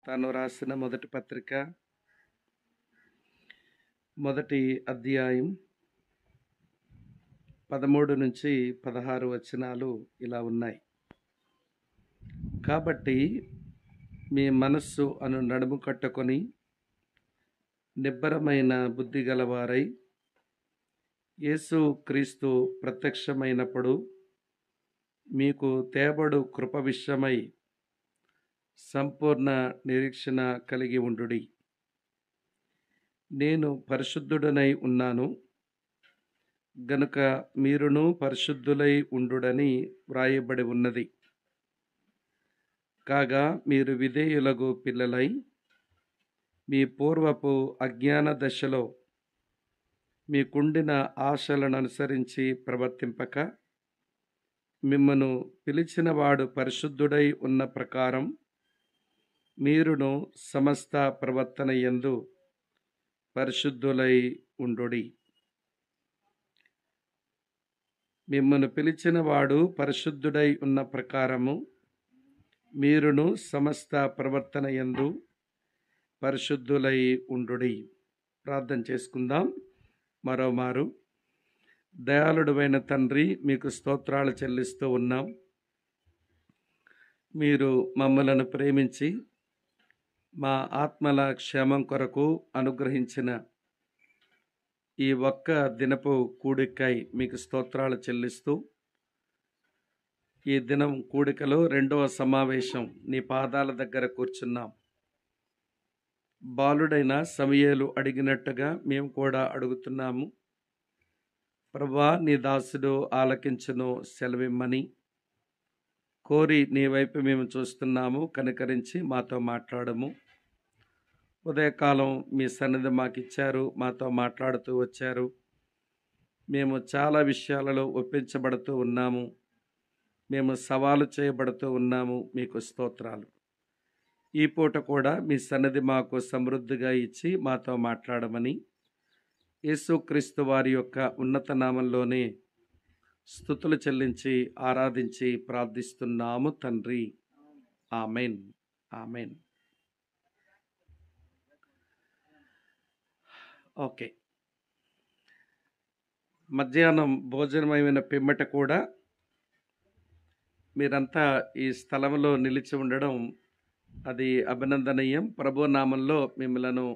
తాను రాసిన మొదటి పత్రిక మొదటి అధ్యాయం 13 నుంచి 16 వచనాలు ఇలా ఉన్నాయి. కాబట్టి మీ మనస్సు అను నడుము కట్టుకొని నిబ్బరమైన బుద్ధి గలవారై యేసు క్రీస్తు ప్రత్యక్షమైనప్పుడు మీకు తేబడు కృప విషయమై సంపూర్ణ నిరీక్షణ కలిగి ఉండుడి. నేను పరిశుద్ధుడనై ఉన్నాను గనుక మీరును పరిశుద్ధులై ఉండుడని వ్రాయబడి ఉన్నది. కాగా మీరు విధేయులగు పిల్లలై మీ పూర్వపు అజ్ఞాన దశలో మీకుండిన ఆశలను అనుసరించి ప్రవర్తింపక మిమ్మను పిలిచినవాడు పరిశుద్ధుడై ఉన్న ప్రకారం మీరును సమస్త ప్రవర్తన యందు పరిశుద్ధులై ఉండుడి. మిమ్మను పిలిచినవాడు పరిశుద్ధుడై ఉన్న ప్రకారము మీరును సమస్త ప్రవర్తన యందు పరిశుద్ధులై ఉండుడి. ప్రార్థన చేసుకుందాం. మరోమారు దయాళుడైన తండ్రి, మీకు స్తోత్రాలు చెల్లిస్తూ ఉన్నాం. మీరు మమ్మలను ప్రేమించి మా ఆత్మల క్షేమం కొరకు అనుగ్రహించిన ఈ ఒక్క దినపు కూడికై మీకు స్తోత్రాలు చెల్లిస్తూ, ఈ దినం కూడికలో 2వ సమావేశం నీ పాదాల దగ్గర కూర్చున్నాం. బాలుడైన సమూయేలు అడిగినట్టుగా మేము కూడా అడుగుతున్నాము. ప్రభువా, నీ దాసుడు ఆలకించును సెలవిమ్మని కోరి నీ వైపు మేము చూస్తున్నాము. కనికరించి మాతో మాట్లాడము. ఉదయకాలం మీ సన్నిధి మాకు ఇచ్చారు, మాతో మాట్లాడుతూ వచ్చారు. మేము చాలా విషయాలలో ఒప్పించబడుతూ ఉన్నాము, మేము సవాలు చేయబడుతూ ఉన్నాము. మీకు స్తోత్రాలు. ఈ పూట కూడా మీ సన్నిధి మాకు సమృద్ధిగా ఇచ్చి మాతో మాట్లాడమని యేసుక్రీస్తు వారి యొక్క ఉన్నత నామంలోనే స్తుతులు చెల్లించి ఆరాధించి ప్రార్థిస్తున్నాము తండ్రి. Amen, amen. ఓకే, మధ్యాహ్నం భోజనమైన పిమ్మట కూడా మీరంతా ఈ స్థలంలో నిలిచి ఉండడం అది అభినందనీయం. ప్రభు నామంలో మిమ్మలను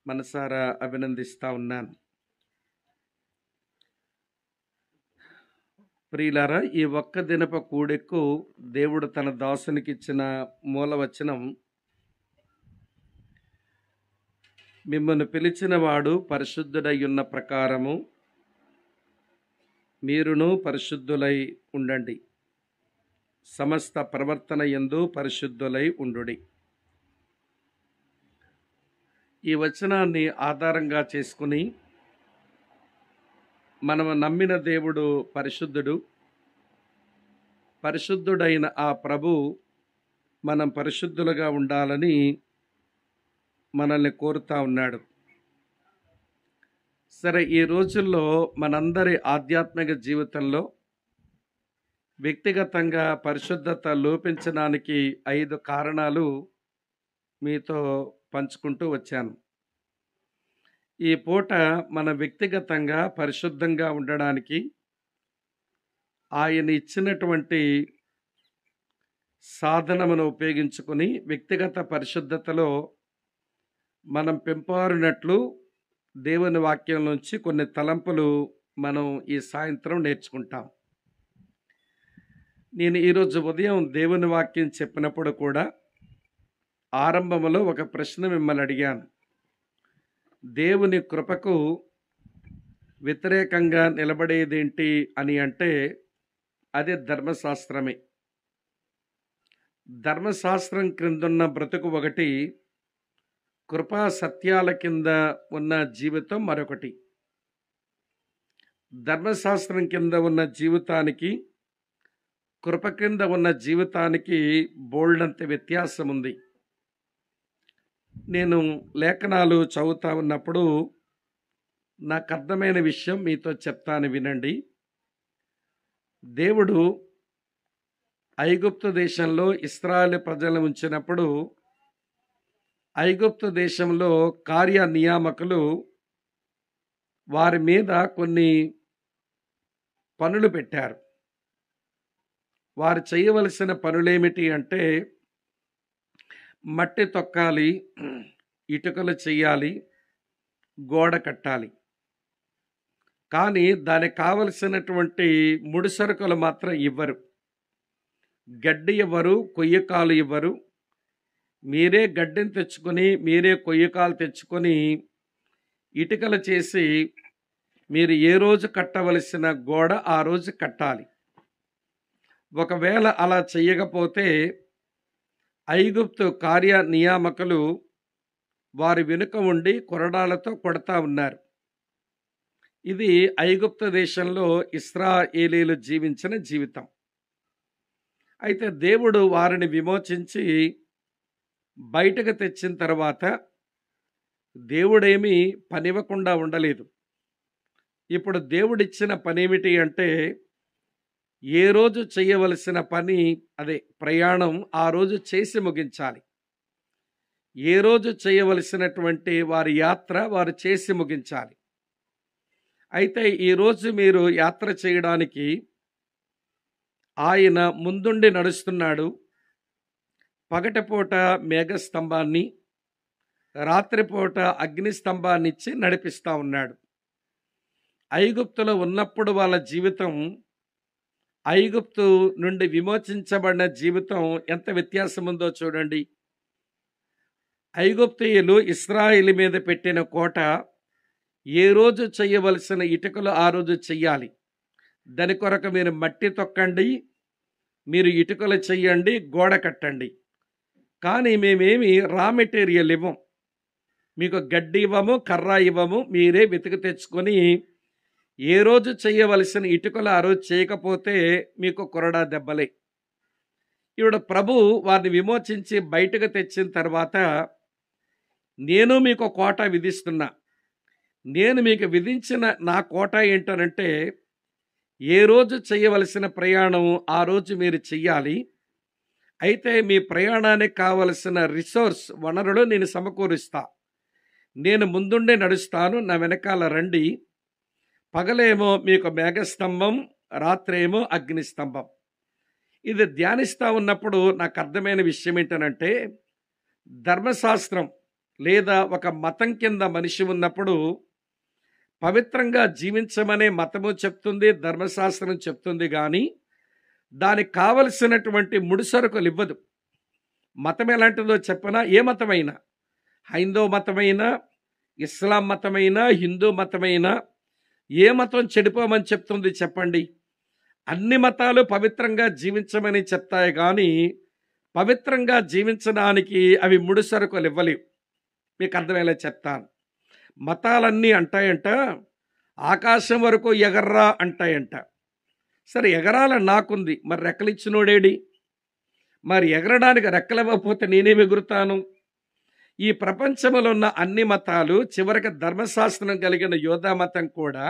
మనసారా అభినందిస్తూ ఉన్నాను. ప్రియులారా, ఈ ఒక్క దినప కూడెక్కు దేవుడు తన దాసునికి ఇచ్చిన మూలవచనం, మిమ్మల్ని పిలిచిన వాడు పరిశుద్ధుడై ఉన్న ప్రకారము మీరును పరిశుద్ధులై ఉండండి, సమస్త ప్రవర్తన యందు పరిశుద్ధులై ఉండుడి. ఈ వచనాన్ని ఆధారంగా చేసుకుని మనము నమ్మిన దేవుడు పరిశుద్ధుడు. పరిశుద్ధుడైన ఆ ప్రభు మనం పరిశుద్ధులుగా ఉండాలని మనల్ని కోరుతా ఉన్నాడు. సరే, ఈ రోజుల్లో మనందరి ఆధ్యాత్మిక జీవితంలో వ్యక్తిగతంగా పరిశుద్ధత లోపించడానికి 5 కారణాలు మీతో పంచుకుంటూ వచ్చాను. ఈ పూట మన వ్యక్తిగతంగా పరిశుద్ధంగా ఉండడానికి ఆయన ఇచ్చినటువంటి సాధనమును ఉపయోగించుకుని వ్యక్తిగత పరిశుద్ధతలో మనం పెంపారినట్లు దేవుని వాక్యం నుంచి కొన్ని తలంపులు మనం ఈ సాయంత్రం నేర్చుకుంటాం. నేను ఈరోజు ఉదయం దేవుని వాక్యం చెప్పినప్పుడు కూడా ఆరంభంలో ఒక ప్రశ్న మిమ్మల్ని అడిగాను. దేవుని కృపకు వ్యతిరేకంగా నిలబడేదేంటి అని అంటే అది ధర్మశాస్త్రమే. ధర్మశాస్త్రం క్రిందున్న బ్రతుకు ఒకటి, కృపా సత్యాల కింద ఉన్న జీవితం మరొకటి. ధర్మశాస్త్రం కింద ఉన్న జీవితానికి, కృప కింద ఉన్న జీవితానికి బోల్డంత వ్యత్యాసం ఉంది. నేను లేఖనాలు చదువుతా ఉన్నప్పుడు నాకు అర్థమైన విషయం మీతో చెప్తాను, వినండి. దేవుడు ఐగుప్తు దేశంలో ఇశ్రాయేలు ప్రజలను ఉంచినప్పుడు ఐగుప్తు దేశంలో కార్యనియామకులు వారి మీద కొన్ని పనులు పెట్టారు. వారు చేయవలసిన పనులేమిటి అంటే మట్టి తొక్కాలి, ఇటుకలు చెయ్యాలి, గోడ కట్టాలి. కానీ దానికి కావలసినటువంటి ముడిసరుకులు మాత్రం ఇవ్వరు. గడ్డి ఇవ్వరు, కొయ్యకాలు ఇవ్వరు. మీరే గడ్డిని తెచ్చుకొని, మీరే కొయ్యకాలు తెచ్చుకొని ఇటుకలు చేసి మీరు ఏ రోజు కట్టవలసిన గోడ ఆ రోజు కట్టాలి. ఒకవేళ అలా చెయ్యకపోతే ఐగుప్తు కార్యనియామకులు వారి వెనుక ఉండి కొరడాలతో కొడతా ఉన్నారు. ఇది ఐగుప్తు దేశంలో ఇశ్రాయేలీలు జీవించిన జీవితం. అయితే దేవుడు వారిని విమోచించి బయటకు తెచ్చిన తర్వాత దేవుడేమీ పనివ్వకుండా ఉండలేదు. ఇప్పుడు దేవుడిచ్చిన పనేమిటి అంటే ఏ రోజు చేయవలసిన పని, అదే ప్రయాణం ఆ రోజు చేసి ముగించాలి. ఏ రోజు చేయవలసినటువంటి వారి యాత్ర వారు చేసి ముగించాలి. అయితే ఈరోజు మీరు యాత్ర చేయడానికి ఆయన ముందుండి నడుస్తున్నాడు. పగటిపూట మేఘస్తంభాన్ని, రాత్రిపూట అగ్నిస్తంభాన్ని ఇచ్చి నడిపిస్తూ ఉన్నాడు. ఐగుప్తులో ఉన్నప్పుడు వాళ్ళ జీవితం, ఐగుప్తు నుండి విమోచించబడిన జీవితం ఎంత వ్యత్యాసం ఉందో చూడండి. ఐగుప్తీయులు ఇశ్రాయేలు మీద పెట్టిన కోట ఏ రోజు చేయవలసిన ఇటుకలు ఆ రోజు చెయ్యాలి. దాని కొరకు మీరు మట్టి తొక్కండి, మీరు ఇటుకలు చెయ్యండి, గోడ కట్టండి. కానీ మేమేమి రా మెటీరియల్ ఇవ్వం, మీకు గడ్డి ఇవ్వము, కర్ర ఇవ్వము. మీరే వెతికి తెచ్చుకొని ఏ రోజు చేయవలసిన ఇటుకలు ఆ రోజు చేయకపోతే మీకు కొరడా దెబ్బలే. ఇప్పుడు ప్రభు వారిని విమోచించి బయటకు తెచ్చిన తర్వాత నేను మీకు కోట విధిస్తున్నా. నేను మీకు విధించిన నా కోట ఏంటనంటే ఏ రోజు చేయవలసిన ప్రయాణం ఆ రోజు మీరు చెయ్యాలి. అయితే మీ ప్రయాణానికి కావలసిన రిసోర్స్, వనరులు నేను సమకూరుస్తా. నేను ముందుండే నడుస్తాను, నా వెనకాల రండి. పగలేమో మీకు మేఘస్తంభం, రాత్రేమో అగ్నిస్తంభం. ఇది ధ్యానిస్తూ ఉన్నప్పుడు నాకు అర్థమైన విషయం ఏంటనంటే ధర్మశాస్త్రం లేదా ఒక మతం కింద మనిషి ఉన్నప్పుడు పవిత్రంగా జీవించమనే మతము చెప్తుంది, ధర్మశాస్త్రం చెప్తుంది. కానీ దానికి కావలసినటువంటి ముడిసరుకులు ఇవ్వదు. మతం ఎలాంటిదో చెప్పనా? ఏ మతమైనా, హైందవ మతమైనా, ఇస్లాం మతమైనా, హిందూ మతమైనా, ఏ మతం చెడిపోమని చెప్తుంది చెప్పండి? అన్ని మతాలు పవిత్రంగా జీవించమని చెప్తాయి. కానీ పవిత్రంగా జీవించడానికి అవి ముడిసరుకులు ఇవ్వలేవు. మీకు అర్థమయ్యేలా చెప్తాను. మతాలన్నీ అంటాయంట ఆకాశం వరకు ఎగర్రా అంటాయంట. సరే, ఎగరాల నాకుంది, మరి రెక్కలిచ్చినోడేడి? మరి ఎగరడానికి రెక్కలివ్వకపోతే నేనేమి ఎగురుతాను? ఈ ప్రపంచంలో ఉన్న అన్ని మతాలు చివరికి ధర్మశాస్త్రం కలిగిన యోధా మతం కూడా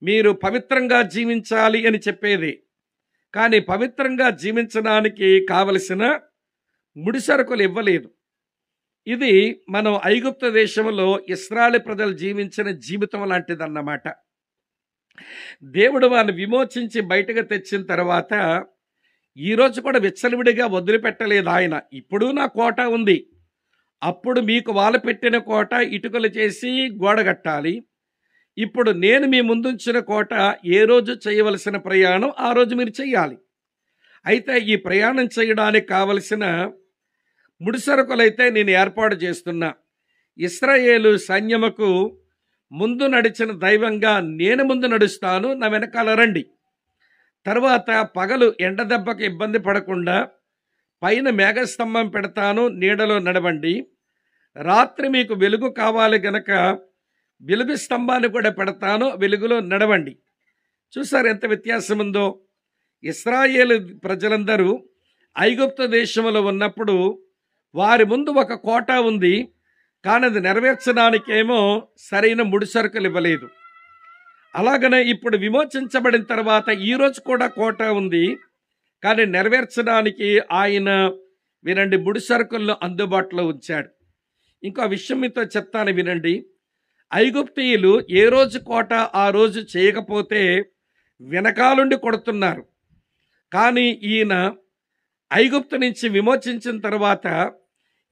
మీరు పవిత్రంగా జీవించాలి అని చెప్పేది. కానీ పవిత్రంగా జీవించడానికి కావలసిన ముడిసరుకులు ఇవ్వలేదు. ఇది మనం ఐగుప్తు దేశంలో ఇశ్రాయేలు ప్రజలు జీవించిన జీవితం లాంటిదన్నమాట. దేవుడు వారిని విమోచించి బయటకు తెచ్చిన తర్వాత ఈరోజు కూడా విచ్చలవిడిగా వదిలిపెట్టలేదు ఆయన. ఇప్పుడు నా కోట ఉంది, అప్పుడు మీకు వాళ్ళు పెట్టిన కోట ఇటుకలు చేసి గోడ కట్టాలి. ఇప్పుడు నేను మీ ముందుంచిన కోట ఏ రోజు చేయవలసిన ప్రయాణం ఆ రోజు మీరు చెయ్యాలి. అయితే ఈ ప్రయాణం చేయడానికి కావలసిన ముడిసరుకులైతే నేను ఏర్పాటు చేస్తున్నా. ఇశ్రాయేలు సైన్యముకు ముందు నడిచిన దైవంగా నేను ముందు నడుస్తాను, నా వెనకాల రండి. తర్వాత పగలు ఎండ దెబ్బకు ఇబ్బంది పడకుండా పైన మేఘస్తంభం పెడతాను, నీడలో నడవండి. రాత్రి మీకు వెలుగు కావాలి గనక వెలుగు స్తంభాన్ని కూడా పెడతాను, వెలుగులో నడవండి. చూసారు ఎంత వ్యత్యాసం ఉందో? ఇశ్రాయేలు ప్రజలందరూ ఐగుప్తు దేశంలో ఉన్నప్పుడు వారి ముందు ఒక కోట ఉంది, కానీ అది నెరవేర్చడానికేమో సరైన ముడిసరుకులు ఇవ్వలేదు. అలాగనే ఇప్పుడు విమోచించబడిన తర్వాత ఈరోజు కూడా కోట ఉంది, కానీ నెరవేర్చడానికి ఆయన వినండి ముడిసరుకులను అందుబాటులో ఉంచాడు. ఇంకో విషయం మీతో చెప్తాను వినండి. ఐగుప్తీయులు ఏ రోజు కోట ఆ రోజు చేయకపోతే వెనకాలుండి కొడుతున్నారు. కానీ ఈయన ఐగుప్తు నుంచి విమోచించిన తర్వాత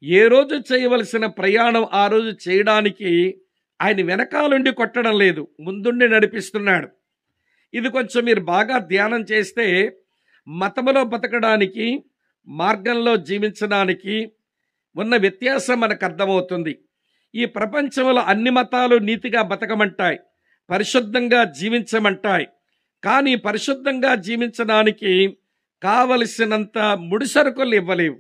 ఏ రోజు చేయవలసిన ప్రయాణం ఆ రోజు చేయడానికి ఆయన వెనకాలుండి కొట్టడం లేదు, ముందుండి నడిపిస్తున్నాడు. ఇది కొంచెం మీరు బాగా ధ్యానం చేస్తే మతములో బతకడానికి, మార్గంలో జీవించడానికి ఉన్న వ్యత్యాసం మనకు అర్థమవుతుంది. ఈ ప్రపంచంలో అన్ని మతాలు నీతిగా బతకమంటాయి, పరిశుద్ధంగా జీవించమంటాయి. కానీ పరిశుద్ధంగా జీవించడానికి కావలసినంత ముడిసరుకులు ఇవ్వలేవు.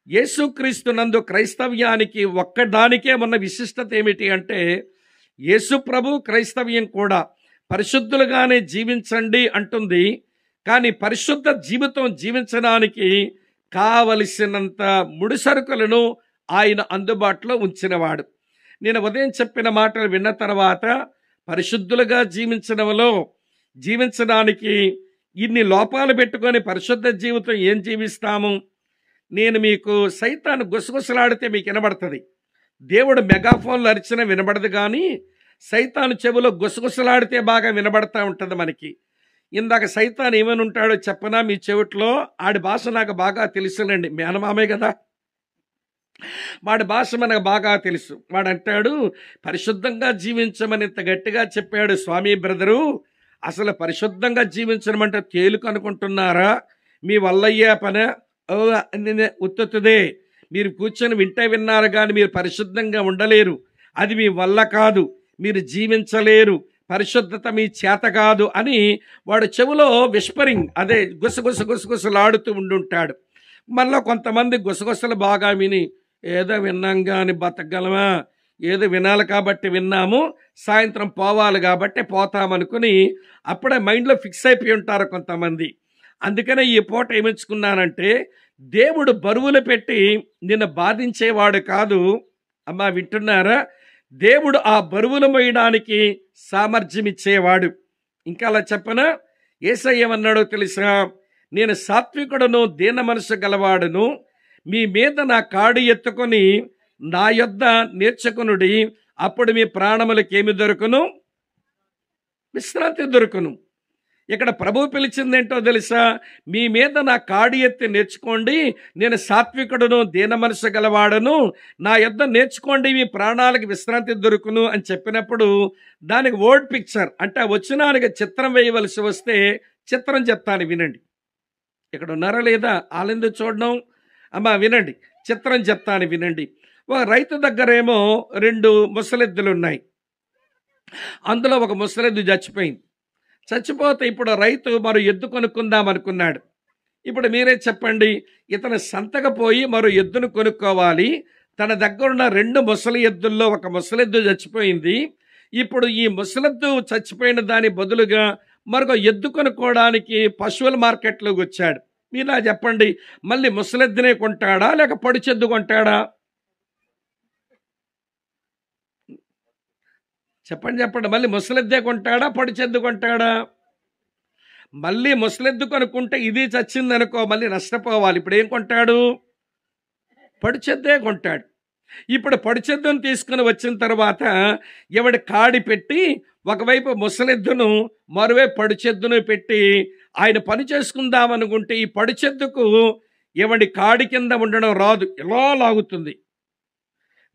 యేసుక్రీస్తు నందు క్రైస్తవ్యానికి ఒక్కదానికే ఉన్న విశిష్టత ఏమిటి అంటే, యేసు ప్రభు క్రైస్తవ్యం కూడా పరిశుద్ధులుగానే జీవించండి అంటుంది. కానీ పరిశుద్ధ జీవితం జీవించడానికి కావలసినంత ముడిసరుకులను ఆయన అందుబాటులో ఉంచినవాడు. నేను ఉదయం చెప్పిన మాటలు విన్న తర్వాత పరిశుద్ధులుగా జీవించడానికి ఇన్ని లోపాలు పెట్టుకొని పరిశుద్ధ జీవితం ఏం జీవిస్తాము? నేను మీకు సైతాను గుసగుసలాడితే మీకు వినబడుతుంది. దేవుడు మెగాఫోన్లు అరిచినా వినబడదు, కానీ సైతాను చెవిలో గుసగుసలాడితే బాగా వినబడతా ఉంటుంది మనకి. ఇందాక సైతాన్ ఏమని ఉంటాడో చెప్పనా మీ చెవిట్లో? ఆడి భాష నాకు బాగా తెలుసులేండి, మేనమామే కదా, వాడి భాష మనకు బాగా తెలుసు. వాడు అంటాడు, పరిశుద్ధంగా జీవించమని ఇంత గట్టిగా చెప్పాడు స్వామి బ్రదరు, అసలు పరిశుద్ధంగా జీవించడం అంటే తేలిక అనుకుంటున్నారా? మీ వల్లయ్యే పనే ఉత్తుదే. మీరు కూర్చొని వింటే విన్నారు, కానీ మీరు పరిశుద్ధంగా ఉండలేరు. అది మీ వల్ల కాదు, మీరు జీవించలేరు, పరిశుద్ధత మీ చేత కాదు అని వాడు చెవులో విస్పరింగ్, అదే గుసగుసలాడుతూ ఉండుంటాడు. మనలో కొంతమంది గుసగుసలు బాగా విని ఏదో విన్నాం కానీ బతకగలమా, ఏదో వినాలి కాబట్టి విన్నాము, సాయంత్రం పోవాలి కాబట్టి పోతామనుకుని అప్పుడే మైండ్లో ఫిక్స్ అయిపోయి ఉంటారు కొంతమంది. అందుకనే ఈ పూట ఏమించుకున్నానంటే, దేవుడు బరువులు పెట్టి నిన్ను బాధించేవాడు కాదు. అమ్మా వింటున్నారా? దేవుడు ఆ బరువులు మోయడానికి సామర్థ్యం ఇచ్చేవాడు. ఇంకా అలా చెప్పనా, యేసయ్య ఏమన్నాడో తెలుసా? నేను సాత్వికుడును దీన మనసు గలవాడును, మీ మీద నా కాడి ఎత్తుకొని నా యొద్ద నేర్చుకునుడి, అప్పుడు మీ ప్రాణములకేమి దొరుకును? విశ్రాంతి దొరుకును. ఇక్కడ ప్రభు పిలిచిందేంటో తెలుసా? మీ మీద నా కాడి ఎత్తి నేర్చుకోండి, నేను సాత్వికుడును దీన మనసు గలవాడును, నా యొద్ద నేర్చుకోండి, మీ ప్రాణాలకు విశ్రాంతి దొరుకును అని చెప్పినప్పుడు దానికి వర్డ్ పిక్చర్ అంటే వచనానికి చిత్రం వేయవలసి వస్తే చిత్రం చెప్తాను వినండి. ఇక్కడ ఉన్నారా లేదా? ఆలెందు చూడడం అమ్మా వినండి, చిత్రం చెప్తాను వినండి. ఒక రైతు దగ్గరేమో 2 ముసలెద్దులు ఉన్నాయి. అందులో ఒక ముసలెద్దు చచ్చిపోయింది. చచ్చిపోతే ఇప్పుడు రైతు మరో ఎద్దు కొనుక్కుందాం అనుకున్నాడు. ఇప్పుడు మీరే చెప్పండి, ఇతను సంతకు పోయి మరో ఎద్దును కొనుక్కోవాలి. తన దగ్గరున్న 2 ముసలి ఎద్దుల్లో ఒక ముసలెద్దు చచ్చిపోయింది. ఇప్పుడు ఈ ముసలెద్దు చచ్చిపోయిన దాని బదులుగా మరొక ఎద్దు కొనుక్కోవడానికి పశువుల మార్కెట్లోకి వచ్చాడు. మీలా చెప్పండి, మళ్ళీ ముసలెద్దునే కొంటాడా లేక పొడిచెద్దు కొంటాడా? చెప్పండి, మళ్ళీ ముసలెద్దే కొంటాడా పొడిచెద్దు కొంటాడా? మళ్ళీ ముసలెద్దు కొనుక్కుంటే ఇది చచ్చింది అనుకో, మళ్ళీ నష్టపోవాలి. ఇప్పుడు ఏం కొంటాడు? పొడిచెద్దే కొంటాడు. ఇప్పుడు పొడిచెద్దును తీసుకుని వచ్చిన తర్వాత ఎవడి కాడి పెట్టి ఒకవైపు ముసలెద్దును మరోవైపు పొడిచెద్దును పెట్టి ఆయన పని చేసుకుందామనుకుంటే ఈ పొడిచెద్దుకు ఎవడి కాడి కింద ఉండడం రాదు, ఎలా లాగుతుంది.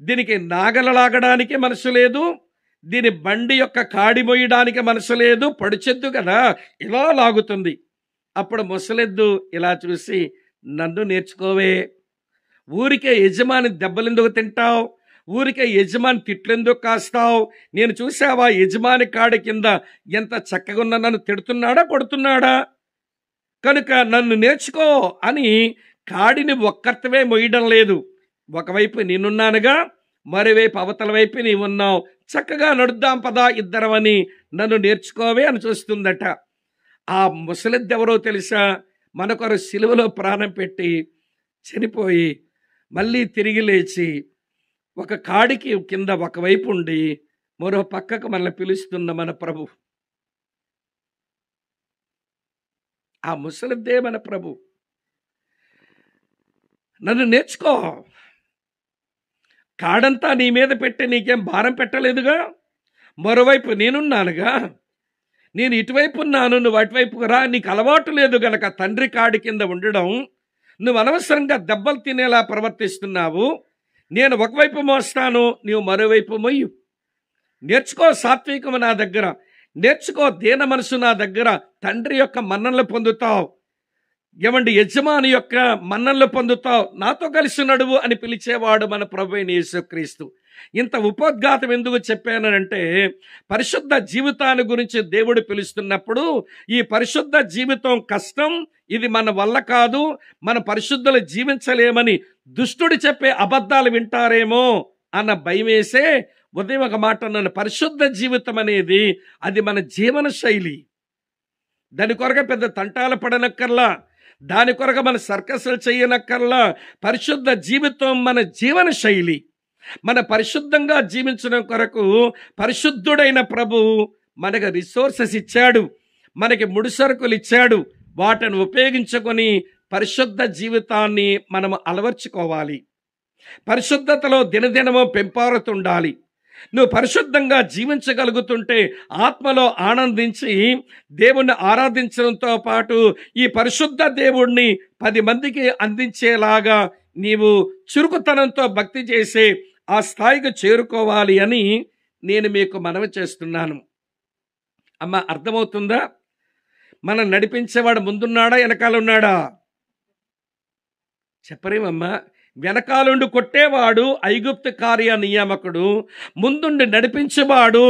దీనికి నాగల లాగడానికి మనసు లేదు, దీని బండి యొక్క కాడి మోయడానికి మనసు లేదు, పొడిచెద్దు కదా, ఇలా లాగుతుంది. అప్పుడు ముసలెద్దు ఇలా చూసి, నన్ను నేర్చుకోవే, ఊరికే యజమాని దెబ్బలెందుకు తింటావు, ఊరికే యజమాని తిట్లెందుకు కాస్తావు, నేను చూసావా యజమాని కాడి కింద ఎంత చక్కగా ఉన్నా, నన్ను తిడుతున్నాడా కొడుతున్నాడా, కనుక నన్ను నేర్చుకో అని కాడిని ఒక్కర్తవే మొయ్యడం లేదు. ఒకవైపు నేనున్నానుగా, మరోవైపు అవతల వైపు నీవున్నావు, చక్కగా నడుద్దాం పదా ఇద్దరమని, నన్ను నేర్చుకోవే అని చూస్తుందట. ఆ ముసలిద్దు ఎవరో తెలుసా? మనకొరు సిలువలో ప్రాణం పెట్టి చనిపోయి మళ్ళీ తిరిగి లేచి ఒక కాడికి కింద ఒకవైపు ఉండి మరో పక్కకు మనల్ని పిలుస్తున్న మన ప్రభు. ఆ ముసలిద్దే మన ప్రభు. నన్ను నేర్చుకో, కాడంతా నీ మీద పెట్టి నీకేం భారం పెట్టలేదుగా. మరోవైపు నేనున్నానుగా, నేను ఇటువైపు ఉన్నాను, నువ్వు అటువైపుకు రా. నీకు అలవాటు లేదు గనక తండ్రి కాడి కింద ఉండడం, నువ్వు అనవసరంగా దెబ్బలు తినేలా ప్రవర్తిస్తున్నావు. నేను ఒకవైపు మోస్తాను, నీవు మరోవైపు మొయ్యు. నేర్చుకో సాత్వికము నా దగ్గర, నేర్చుకో దీన మనసు నా దగ్గర. తండ్రి యొక్క మన్ననలు పొందుతావు. ఏమండి, యజమాని యొక్క మన్ననలు పొందుతావు. నాతో కలిసి నడువు అని పిలిచేవాడు మన ప్రభువైన యేసుక్రీస్తు. ఇంత ఉపోద్ఘాతం ఎందుకు చెప్పానంటే, పరిశుద్ధ జీవితాన్ని గురించి దేవుడు పిలుస్తున్నప్పుడు, ఈ పరిశుద్ధ జీవితం కష్టం, ఇది మన వల్ల కాదు, మన పరిశుద్ధులు జీవించలేమని దుష్టుడు చెప్పే అబద్ధాలు వింటారేమో అన్న భయం వేసే ఉదయం ఒక మాట అన్నాను. పరిశుద్ధ జీవితం అనేది అది మన జీవన శైలి. దాని కొరక పెద్ద తంటాలు పడనక్కర్లా, దాని కొరక మన సర్కస్లు చేయనక్కర్లా. పరిశుద్ధ జీవితం మన జీవన శైలి. మన పరిశుద్ధంగా జీవించడం కొరకు పరిశుద్ధుడైన ప్రభు మనకు రిసోర్సెస్ ఇచ్చాడు, మనకి ముడిసరుకులు ఇచ్చాడు. వాటిని ఉపయోగించుకొని పరిశుద్ధ జీవితాన్ని మనము అలవర్చుకోవాలి. పరిశుద్ధతలో దినదినము పెంపారుతుండాలి. నువ్వు పరిశుద్ధంగా జీవించగలుగుతుంటే ఆత్మలో ఆనందించి దేవుణ్ణి ఆరాధించడంతో పాటు ఈ పరిశుద్ధ దేవుణ్ణి 10 మందికి అందించేలాగా నీవు చురుకుతనంతో భక్తి చేసే ఆ స్థాయికి చేరుకోవాలి అని నేను మీకు మనవి చేస్తున్నాను. అమ్మ, అర్థమవుతుందా? మనం నడిపించేవాడు ముందున్నాడా వెనకాలన్నాడా? చెప్పరేమమ్మా. వెనకాలుండి కొట్టేవాడు ఐగుప్తు కార్య నియామకుడు, ముందుండి నడిపించేవాడు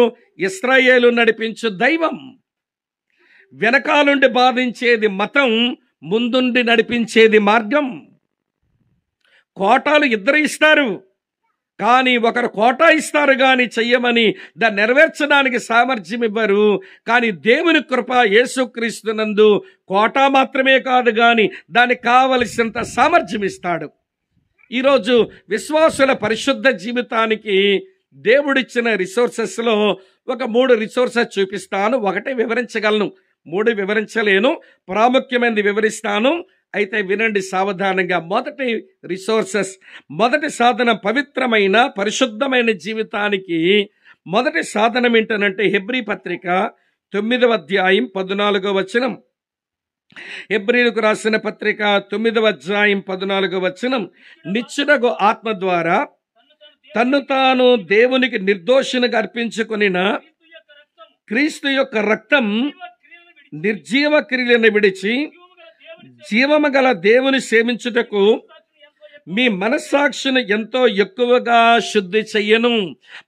ఇశ్రాయేలు నడిపించు దైవం. వెనకాలుండి బాధించేది మతం, ముందుండి నడిపించేది మార్గం. కోటాలు ఇద్దరు ఇస్తారు, కానీ ఒకరు కోటా ఇస్తారు కానీ చెయ్యమని దాన్ని నెరవేర్చడానికి సామర్థ్యం ఇవ్వరు. కానీ దేవుని కృప యేసుక్రీస్తునందు కోటా మాత్రమే కాదు కానీ దానికి కావలసినంత సామర్థ్యం ఇస్తాడు. ఈరోజు విశ్వాసుల పరిశుద్ధ జీవితానికి దేవుడిచ్చిన రిసోర్సెస్లో ఒక 3 రిసోర్సెస్ చూపిస్తాను. ఒకటే వివరించగలను, 3 వివరించలేను. ప్రాముఖ్యమైనది వివరిస్తాను, అయితే వినండి సావధానంగా. మొదటి రిసోర్సెస్, మొదటి సాధనం పవిత్రమైన పరిశుద్ధమైన జీవితానికి మొదటి సాధనం ఏంటనంటే హెబ్రీ పత్రిక 9వ అధ్యాయం 14వ వచనం. హెబ్రీలకు రాసిన పత్రిక 9వ అధ్యాయం 14వ వచనం. నిత్యుడగు ఆత్మ ద్వారా తన్ను తాను దేవునికి నిర్దోషునిగా అర్పించుకొనిన క్రీస్తు యొక్క రక్తం నిర్జీవ క్రియలను విడిచి జీవము గల దేవుని సేవించుటకు మీ మనస్సాక్షిని ఎంతో ఎక్కువగా శుద్ధి చెయ్యను.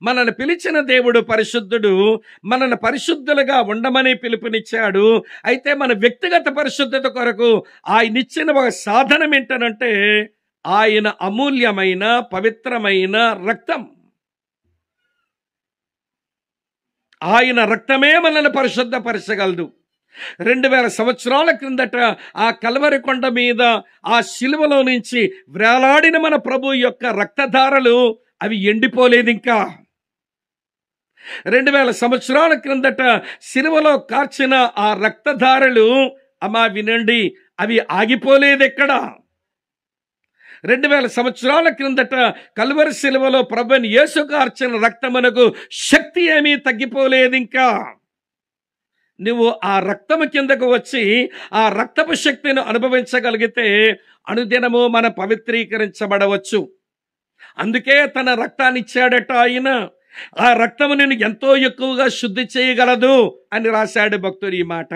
మనల్ని పిలిచిన దేవుడు పరిశుద్ధుడు, మనల్ని పరిశుద్ధులుగా ఉండమని పిలుపునిచ్చాడు. అయితే మన వ్యక్తిగత పరిశుద్ధత కొరకు ఆయన ఇచ్చిన ఒక సాధనం ఏంటనంటే ఆయన అమూల్యమైన పవిత్రమైన రక్తం. ఆయన రక్తమే మనల్ని పరిశుద్ధపరచగలదు. 2000 సంవత్సరాల క్రిందట ఆ కల్వరి కొండ మీద ఆ శిలువలో నుంచి వేలాడిన మన ప్రభు యొక్క రక్తధారలు అవి ఎండిపోలేదు. ఇంకా 2000 సంవత్సరాల క్రిందట శిలువలో కార్చిన ఆ రక్తధారలు, అమ్మా వినండి, అవి ఆగిపోలేదు. ఎక్కడ 2000 సంవత్సరాల క్రిందట కల్వరి శిలువలో ప్రభుని యేసు కార్చిన రక్తమునకు శక్తి ఏమీ తగ్గిపోలేదు. ఇంకా నువ్వు ఆ రక్తము కిందకు వచ్చి ఆ రక్తపు శక్తిని అనుభవించగలిగితే అనుదినము మన పవిత్రీకరించబడవచ్చు. అందుకే తన రక్తాన్ని ఇచ్చాడట ఆయన. ఆ రక్తము నేను ఎంతో ఎక్కువగా శుద్ధి చేయగలదు అని రాశాడు భక్తుడు. ఈ మాట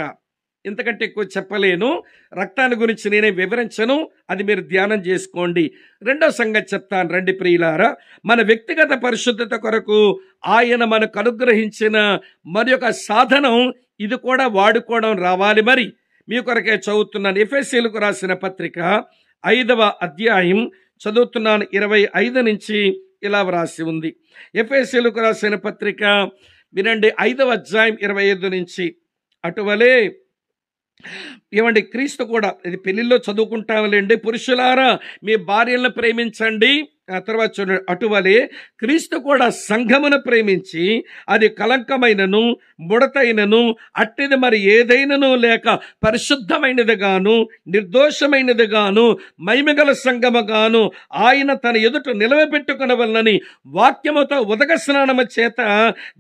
ఇంతకంటే ఎక్కువ చెప్పలేను. రక్తాన్ని గురించి నేనే వివరించను, అది మీరు ధ్యానం చేసుకోండి. రెండో సంగతి చెప్తాను, రండి ప్రియులారా. మన వ్యక్తిగత పరిశుద్ధత కొరకు ఆయన మనకు అనుగ్రహించిన మరి ఒక సాధనం, ఇది కూడా వాడుకోవడం రావాలి. మరి మీ కొరకే చదువుతున్నాను. ఎఫెసీయులకు రాసిన పత్రిక 5వ అధ్యాయం చదువుతున్నాను. 25 నుంచి ఇలా వ్రాసి ఉంది. ఎఫెసీయులకు రాసిన పత్రిక వినండి, 5వ అధ్యాయం 25 నుంచి. అటువలే ఏమండి, క్రీస్తు కూడా, ఇది పెళ్లిలో చదువుకుంటాంలేండి. పురుషులారా మీ భార్యలను ప్రేమించండి, ఆ తర్వాత చూడండి, అటువలే క్రీస్తు కూడా సంఘమును ప్రేమించి అది కలంకమైనను ముడతైనను అట్టిది మరి ఏదైనను లేక పరిశుద్ధమైనదిగాను నిర్దోషమైనదిగాను మహిమగల సంఘముగాను ఆయన తన ఎదుట నిలవబెట్టుకొనవలనని వాక్యముతో ఉదక స్నానము చేత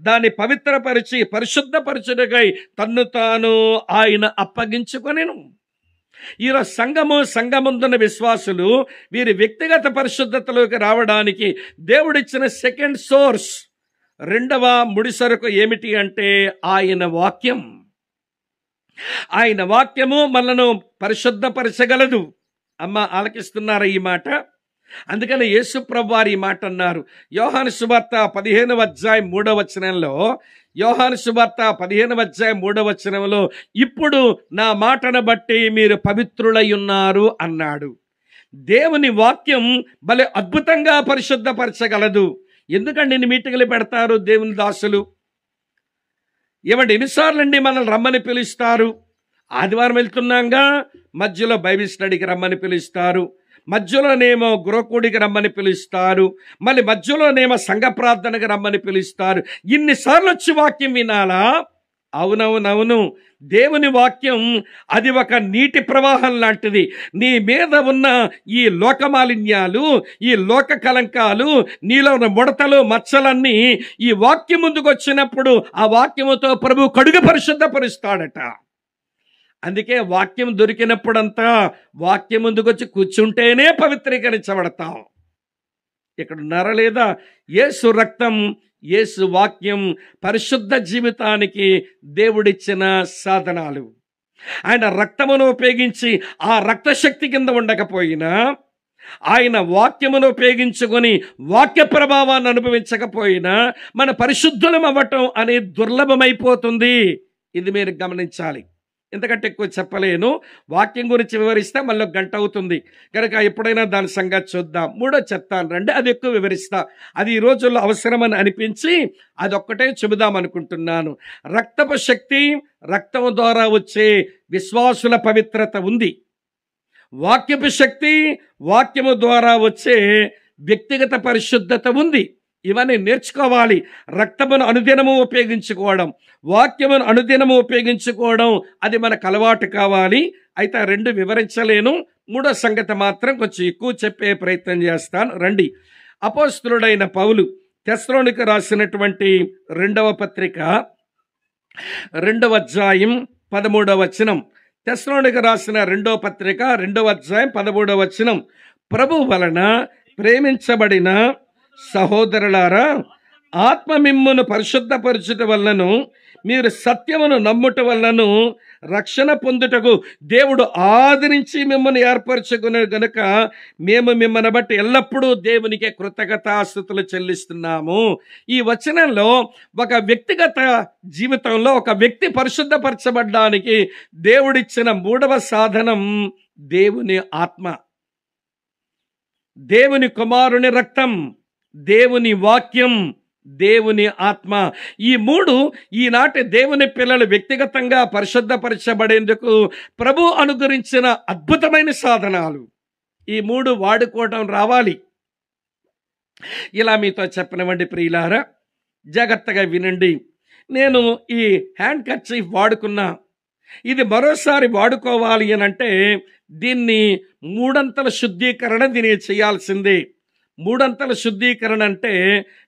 దాన్ని పవిత్రపరిచి పరిశుద్ధపరచుటకై తన్ను తాను ఆయన అప్పగించుకొనెను. ఈరోజు సంఘముందున్న విశ్వాసులు వీరి వ్యక్తిగత పరిశుద్ధతలోకి రావడానికి దేవుడిచ్చిన సెకండ్ సోర్స్, రెండవ ముడిసరుకు ఏమిటి అంటే ఆయన వాక్యం. ఆయన వాక్యము మనను పరిశుద్ధపరచగలదు. అమ్మ ఆలకిస్తున్నారా ఈ మాట? అందుకని యేసు ప్రభువు వారు ఈ మాట అన్నారు. యోహాను సువార్త 15:3 యోహాను సువార్త 15:3 ఇప్పుడు నా మాటను బట్టి మీరు పవిత్రులై ఉన్నారు అన్నాడు. దేవుని వాక్యం భలే అద్భుతంగా పరిశుద్ధపరచగలదు. ఎందుకండి ఇన్ని మీటింగులు పెడతారు దేవుని దాసులు? ఏమంటే ఎన్నిసార్లు అండి మనల్ని రమ్మని పిలుస్తారు? ఆదివారం వెళ్తున్నాగా, మధ్యలో బైబిల్ స్టడీకి రమ్మని పిలుస్తారు, మధ్యలోనేమో గృహకూడికి రమ్మని పిలుస్తారు, మళ్ళీ మధ్యలోనేమో సంఘ ప్రార్థనకి రమ్మని పిలుస్తారు. ఇన్నిసార్లు వచ్చి వాక్యం వినాలా? అవునవునవును. దేవుని వాక్యం అది ఒక నీటి ప్రవాహం లాంటిది. నీ మీద ఉన్న ఈ లోకమాలిన్యాలు, ఈ లోక కలంకాలు, నీలో ఉన్న ముడతలు మచ్చలన్నీ ఈ వాక్యం ముందుకు వచ్చినప్పుడు ఆ వాక్యముతో ప్రభు కడుగు పరిశుద్ధపరుస్తాడట. అందుకే వాక్యం దొరికినప్పుడంతా వాక్యం ముందుకు వచ్చి కూర్చుంటేనే పవిత్రీకరించబడతాం. ఇక్కడ ఉన్నారా లేదా? యేసు రక్తం, యేసు వాక్యం పరిశుద్ధ జీవితానికి దేవుడిచ్చిన సాధనాలు. ఆయన రక్తమును ఉపయోగించి ఆ రక్తశక్తి కింద ఉండకపోయినా, ఆయన వాక్యమును ఉపయోగించుకొని వాక్య ప్రభావాన్ని అనుభవించకపోయినా మన పరిశుద్ధులం అవ్వటం అనేది దుర్లభమైపోతుంది. ఇది మీరు గమనించాలి. ఇంతకంటే ఎక్కువ చెప్పలేను. వాక్యం గురించి వివరిస్తే మళ్ళీ గంట అవుతుంది కనుక ఎప్పుడైనా దాని సంగతి చూద్దాం. మూడో చెప్తాను రండి, అది ఎక్కువ వివరిస్తా. అది ఈ రోజుల్లో అవసరమని అనిపించి అదొక్కటే చెబుదాం అనుకుంటున్నాను. రక్తపు శక్తి, రక్తము ద్వారా వచ్చే విశ్వాసుల పవిత్రత ఉంది. వాక్యపు శక్తి, వాక్యము ద్వారా వచ్చే వ్యక్తిగత పరిశుద్ధత ఉంది. ఇవన్నీ నేర్చుకోవాలి. రక్తమును అనుదినము ఉపయోగించుకోవడం, వాక్యమును అనుదినము ఉపయోగించుకోవడం అది మనకు అలవాటు కావాలి. అయితే ఆ రెండు వివరించలేను. మూడో సంగతి మాత్రం కొంచెం ఎక్కువ చెప్పే ప్రయత్నం చేస్తాను. రండి, అపోస్తలుడైన పౌలు తెస్సలోనికీయులకు రాసినటువంటి 2వ పత్రిక 2వ అధ్యాయం 13వ వచనం. తెస్సలోనికీయులకు రాసిన 2వ పత్రిక 2వ అధ్యాయం 13వ వచనం. ప్రభు వలన ప్రేమించబడిన సహోదరులారా, ఆత్మ మిమ్మును పరిశుద్ధపరచుట వలనను మీరు సత్యమును నమ్ముట వలనను రక్షణ పొందుటకు దేవుడు ఆదరించి మిమ్మల్ని ఏర్పరచుకునే గనుక మేము మిమ్మల్ని బట్టి ఎల్లప్పుడూ దేవునికి కృతజ్ఞతాస్తుతులు చెల్లిస్తున్నాము. ఈ వచనంలో ఒక వ్యక్తిగత జీవితంలో ఒక వ్యక్తి పరిశుద్ధపరచబడ్డానికి దేవుడిచ్చిన 3వ సాధనం దేవుని ఆత్మ, దేవుని కుమారుని రక్తం, దేవుని వాక్యం, దేవుని ఆత్మ. ఈ 3 ఈనాటి దేవుని పిల్లలు వ్యక్తిగతంగా పరిశుద్ధపరచబడేందుకు ప్రభు అనుగ్రహించిన అద్భుతమైన సాధనాలు. ఈ 3 వాడుకోవడం రావాలి. ఇలా మీతో చెప్పనివ్వండి ప్రియులారా, జాగ్రత్తగా వినండి. నేను ఈ హ్యాండ్ కర్చీఫ్ వాడుకున్నా, ఇది మరోసారి వాడుకోవాలి అని అంటే దీన్ని 3 శుద్ధీకరణ దీన్ని చేయాల్సిందే. 3 శుద్ధీకరణ అంటే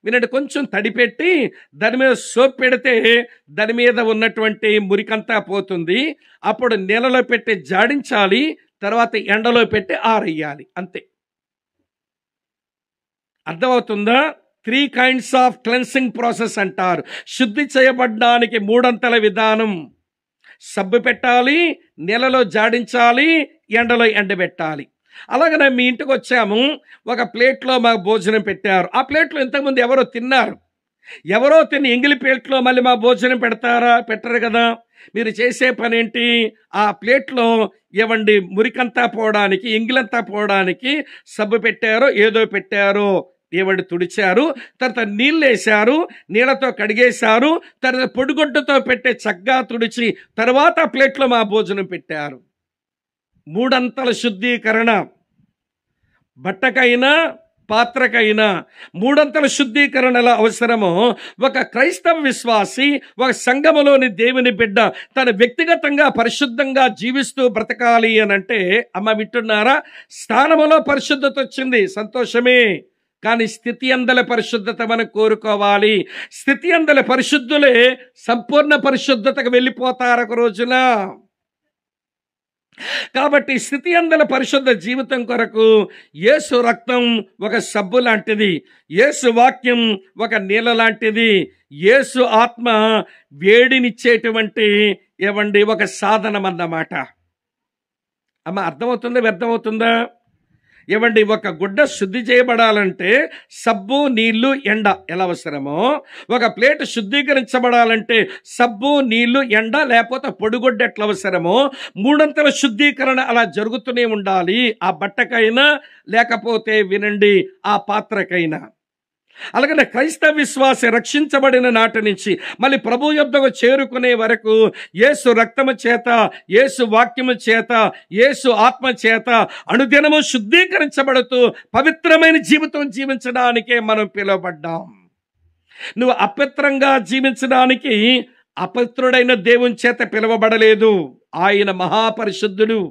వినండి, కొంచెం తడిపెట్టి దాని మీద సోప్ పెడితే దాని మీద ఉన్నటువంటి మురికంతా పోతుంది. అప్పుడు నీళ్ళలో పెట్టి జాడించాలి, తర్వాత ఎండలో పెట్టి ఆరేయాలి, అంతే. అర్థమవుతుందా? 3 kinds ఆఫ్ క్లెన్సింగ్ ప్రాసెస్ అంటారు. శుద్ధి చేయబడ్డానికి 3 విధానం. సబ్బు పెట్టాలి, నీళ్ళలో జాడించాలి, ఎండలో ఎండబెట్టాలి. అలాగనే మీ ఇంటికి వచ్చాము, ఒక ప్లేట్లో మాకు భోజనం పెట్టారు. ఆ ప్లేట్లో ఇంతకుముందు ఎవరో తిన్నారు. ఎవరో తిని ఎంగిలి ప్లేట్లో మళ్ళీ మా భోజనం పెడతారా? పెట్టరు కదా. మీరు చేసే పని ఏంటి? ఆ ప్లేట్లో ఏవండి మురికంతా పోవడానికి, ఎంగిలంతా పోవడానికి సబ్బు పెట్టారో ఏదో పెట్టారో ఏవండి తుడిచారు, తర్వాత నీళ్ళు వేశారు, నీళ్ళతో కడిగేశారు, తర్వాత పొడిగుడ్డతో పెట్టే చక్కగా తుడిచి తర్వాత ప్లేట్లో మా భోజనం పెట్టారు. 3 శుద్ధీకరణ. బట్టకైనా పాత్రకైనా మూడంతల శుద్ధీకరణ ఎలా అవసరమో ఒక క్రైస్తవ విశ్వాసి, ఒక సంఘములోని దేవుని బిడ్డ తన వ్యక్తిగతంగా పరిశుద్ధంగా జీవిస్తూ బ్రతకాలి అని అంటే, అమ్మ వింటున్నారా, స్థానములో పరిశుద్ధత వచ్చింది, సంతోషమే. కానీ స్థితి అందల పరిశుద్ధత మనం కోరుకోవాలి. స్థితి అందల పరిశుద్ధులే సంపూర్ణ పరిశుద్ధతకు వెళ్ళిపోతారు ఒక రోజున. కాబట్టి స్థితి అందల పరిశుద్ధ జీవితం కొరకు యేసు రక్తం ఒక సబ్బు లాంటిది, యేసు వాక్యం ఒక నీళ్ళ లాంటిది, యేసు ఆత్మ వేడినిచ్చేటువంటి ఒక సాధనం అన్నమాట. అమ్మ అర్థమవుతుందా, వ్యర్థమవుతుందా? ఒక గుడ్డ శుద్ధి చేయబడాలంటే సబ్బు, నీళ్లు, ఎండ ఎలా అవసరమో, ఒక ప్లేట్ శుద్ధీకరించబడాలంటే సబ్బు, నీళ్లు, ఎండ లేకపోతే పొడిగుడ్డ ఎట్లా అవసరమో, మూడంతల శుద్ధీకరణ అలా జరుగుతూనే ఉండాలి. ఆ బట్టకైనా లేకపోతే వినండి ఆ పాత్రకైనా. అలాగే క్రైస్తవ విశ్వాసి రక్షించబడిన నాటి నుంచి మళ్ళీ ప్రభు యొద్దకు చేరుకునే వరకు యేసు రక్తము చేత, యేసు వాక్యము చేత, యేసు ఆత్మ చేత అనుదినము శుద్ధీకరించబడుతూ పవిత్రమైన జీవితం జీవించడానికే మనం పిలువబడ్డాం. నువ్వు అపవిత్రంగా జీవించడానికి అపవిత్రుడైన దేవుని చేత పిలువబడలేదు. ఆయన మహాపరిశుద్ధుడు.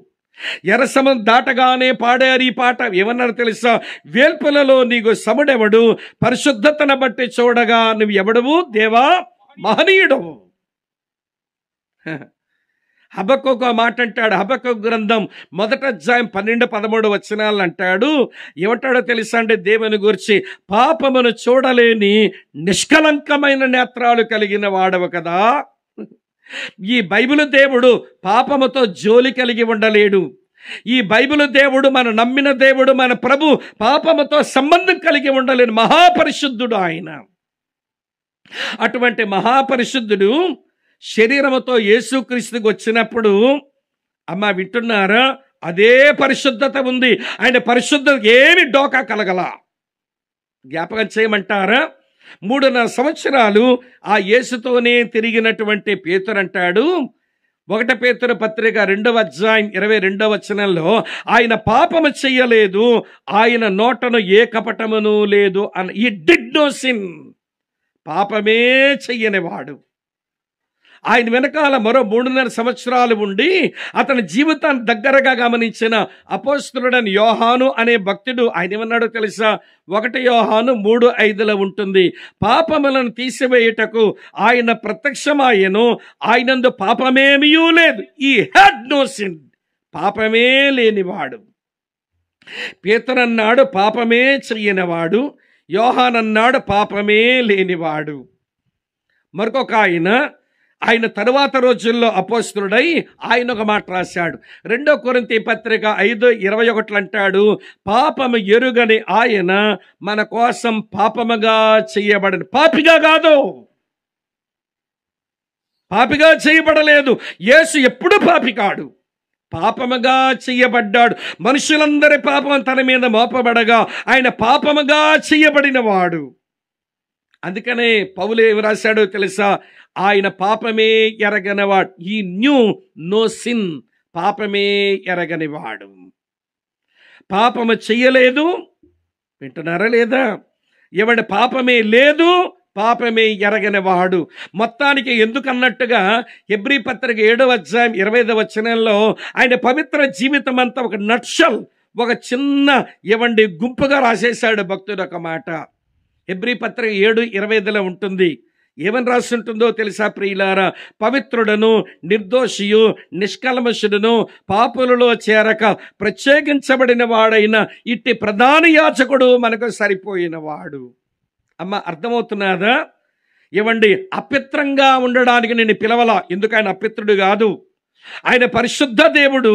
ఎర్రసముద్రం దాటగానే పాడారు ఈ పాట. ఏమన్నారు తెలుసా? వేల్పులలో నీకు సముడెవడు, పరిశుద్ధతను బట్టి చూడగా నువ్వు ఎవడవు దేవా, మహనీయుడవు. హబక్కూకు మాట అంటాడు. హబక్కూకు గ్రంథం 1వ అధ్యాయం 12-13 వచనాలు అంటాడు. ఏమంటాడో తెలుసా అంటే, దేవుని గురించి పాపమును చూడలేని నిష్కలంకమైన నేత్రాలు కలిగిన వాడవు కదా. ఈ బైబిలు దేవుడు పాపముతో జోలి కలిగి ఉండలేడు. ఈ బైబిలు దేవుడు, మన నమ్మిన దేవుడు, మన ప్రభు పాపముతో సంబంధం కలిగి ఉండలేడు. మహాపరిశుద్ధుడు ఆయన. అటువంటి మహాపరిశుద్ధుడు శరీరముతో యేసుక్రీస్తుకు వచ్చినప్పుడు, అమ్మ వింటున్నారా, అదే పరిశుద్ధత ఉంది. ఆయన పరిశుద్ధత ఏమి డోకా కలగల. జ్ఞాపకం చేయమంటారా? 3.5 సంవత్సరాలు ఆ యేసుతోనే తిరిగినటువంటి పేతురు అంటాడు, 1 పేతురు పత్రిక 2వ అధ్యాయం 22వ వచనంలో, ఆయన పాపము చెయ్యలేదు, ఆయన నోటను ఏ కపటమును లేదు అని. ఈ డిడ్ నో సిన్, పాపమే చెయ్యనివాడు. ఆయన వెనకాల మరో 3.5 సంవత్సరాలు ఉండి అతని జీవితాన్ని దగ్గరగా గమనించిన అపోస్తలుడైన యోహాను అనే భక్తుడు ఆయన ఏమన్నాడో తెలుసా? 1 యోహాను 3:5లో ఉంటుంది, పాపములను తీసివేయుటకు ఆయన ప్రత్యక్షమాయెను, ఆయనందు పాపమేమీ లేదు. ఈ హ్యాడ్ నో సిన్, పాపమే లేనివాడు. పేతురు అన్నాడు పాపమే చెయ్యనివాడు, యోహాను అన్నాడు పాపమే లేనివాడు. మరొక ఆయన తరువాత రోజుల్లో అపోస్తలుడై ఆయన ఒక మాట రాశాడు. 2 కొరింథీ పత్రిక 5:21 అంటాడు, పాపము ఎరుగని ఆయన మన కోసం పాపముగా చేయబడను. పాపిగా కాదు, పాపిగా చేయబడలేదు. యేసు ఎప్పుడు పాపి కాడు, పాపముగా చేయబడ్డాడు. మనుషులందరి పాపం తన మీద మోపబడగా ఆయన పాపముగా చేయబడిన వాడు. అందుకనే పౌలు ఏమి రాశాడో తెలుసా? ఆయన పాపమే ఎరగనివాడు. ఈ న్యూ నో సిన్, పాపమే ఎరగనివాడు. పాపము చెయ్యలేదు, వింటున్నారా లేదా? ఎవడి పాపమే లేదు, పాపమే ఎరగనివాడు. మొత్తానికి ఎందుకన్నట్టుగా హెబ్రీ పత్రిక 7వ అధ్యాయం 25వ వచనంలో ఆయన పవిత్ర జీవితం అంతా ఒక నట్షల్, ఒక చిన్న గుంపుగా రాసేశాడు భక్తుడు. ఒక మాట హెబ్రీ పత్రిక 7:25లో ఉంటుంది. ఏమని రాస్తుంటుందో తెలుసా ప్రియులారా? పవిత్రుడను, నిర్దోషియు, నిష్కల్మషుడును, పాపులలో చేరక ప్రత్యేకించబడిన వాడైన ఇట్టి ప్రధాన యాజకుడు మనకు సరిపోయిన వాడు. అమ్మ అర్థమవుతున్నదా? అపిత్రంగా ఉండడానికి నేను పిలవలా. ఎందుకు ఆయన అపిత్రుడు కాదు, ఆయన పరిశుద్ధ దేవుడు.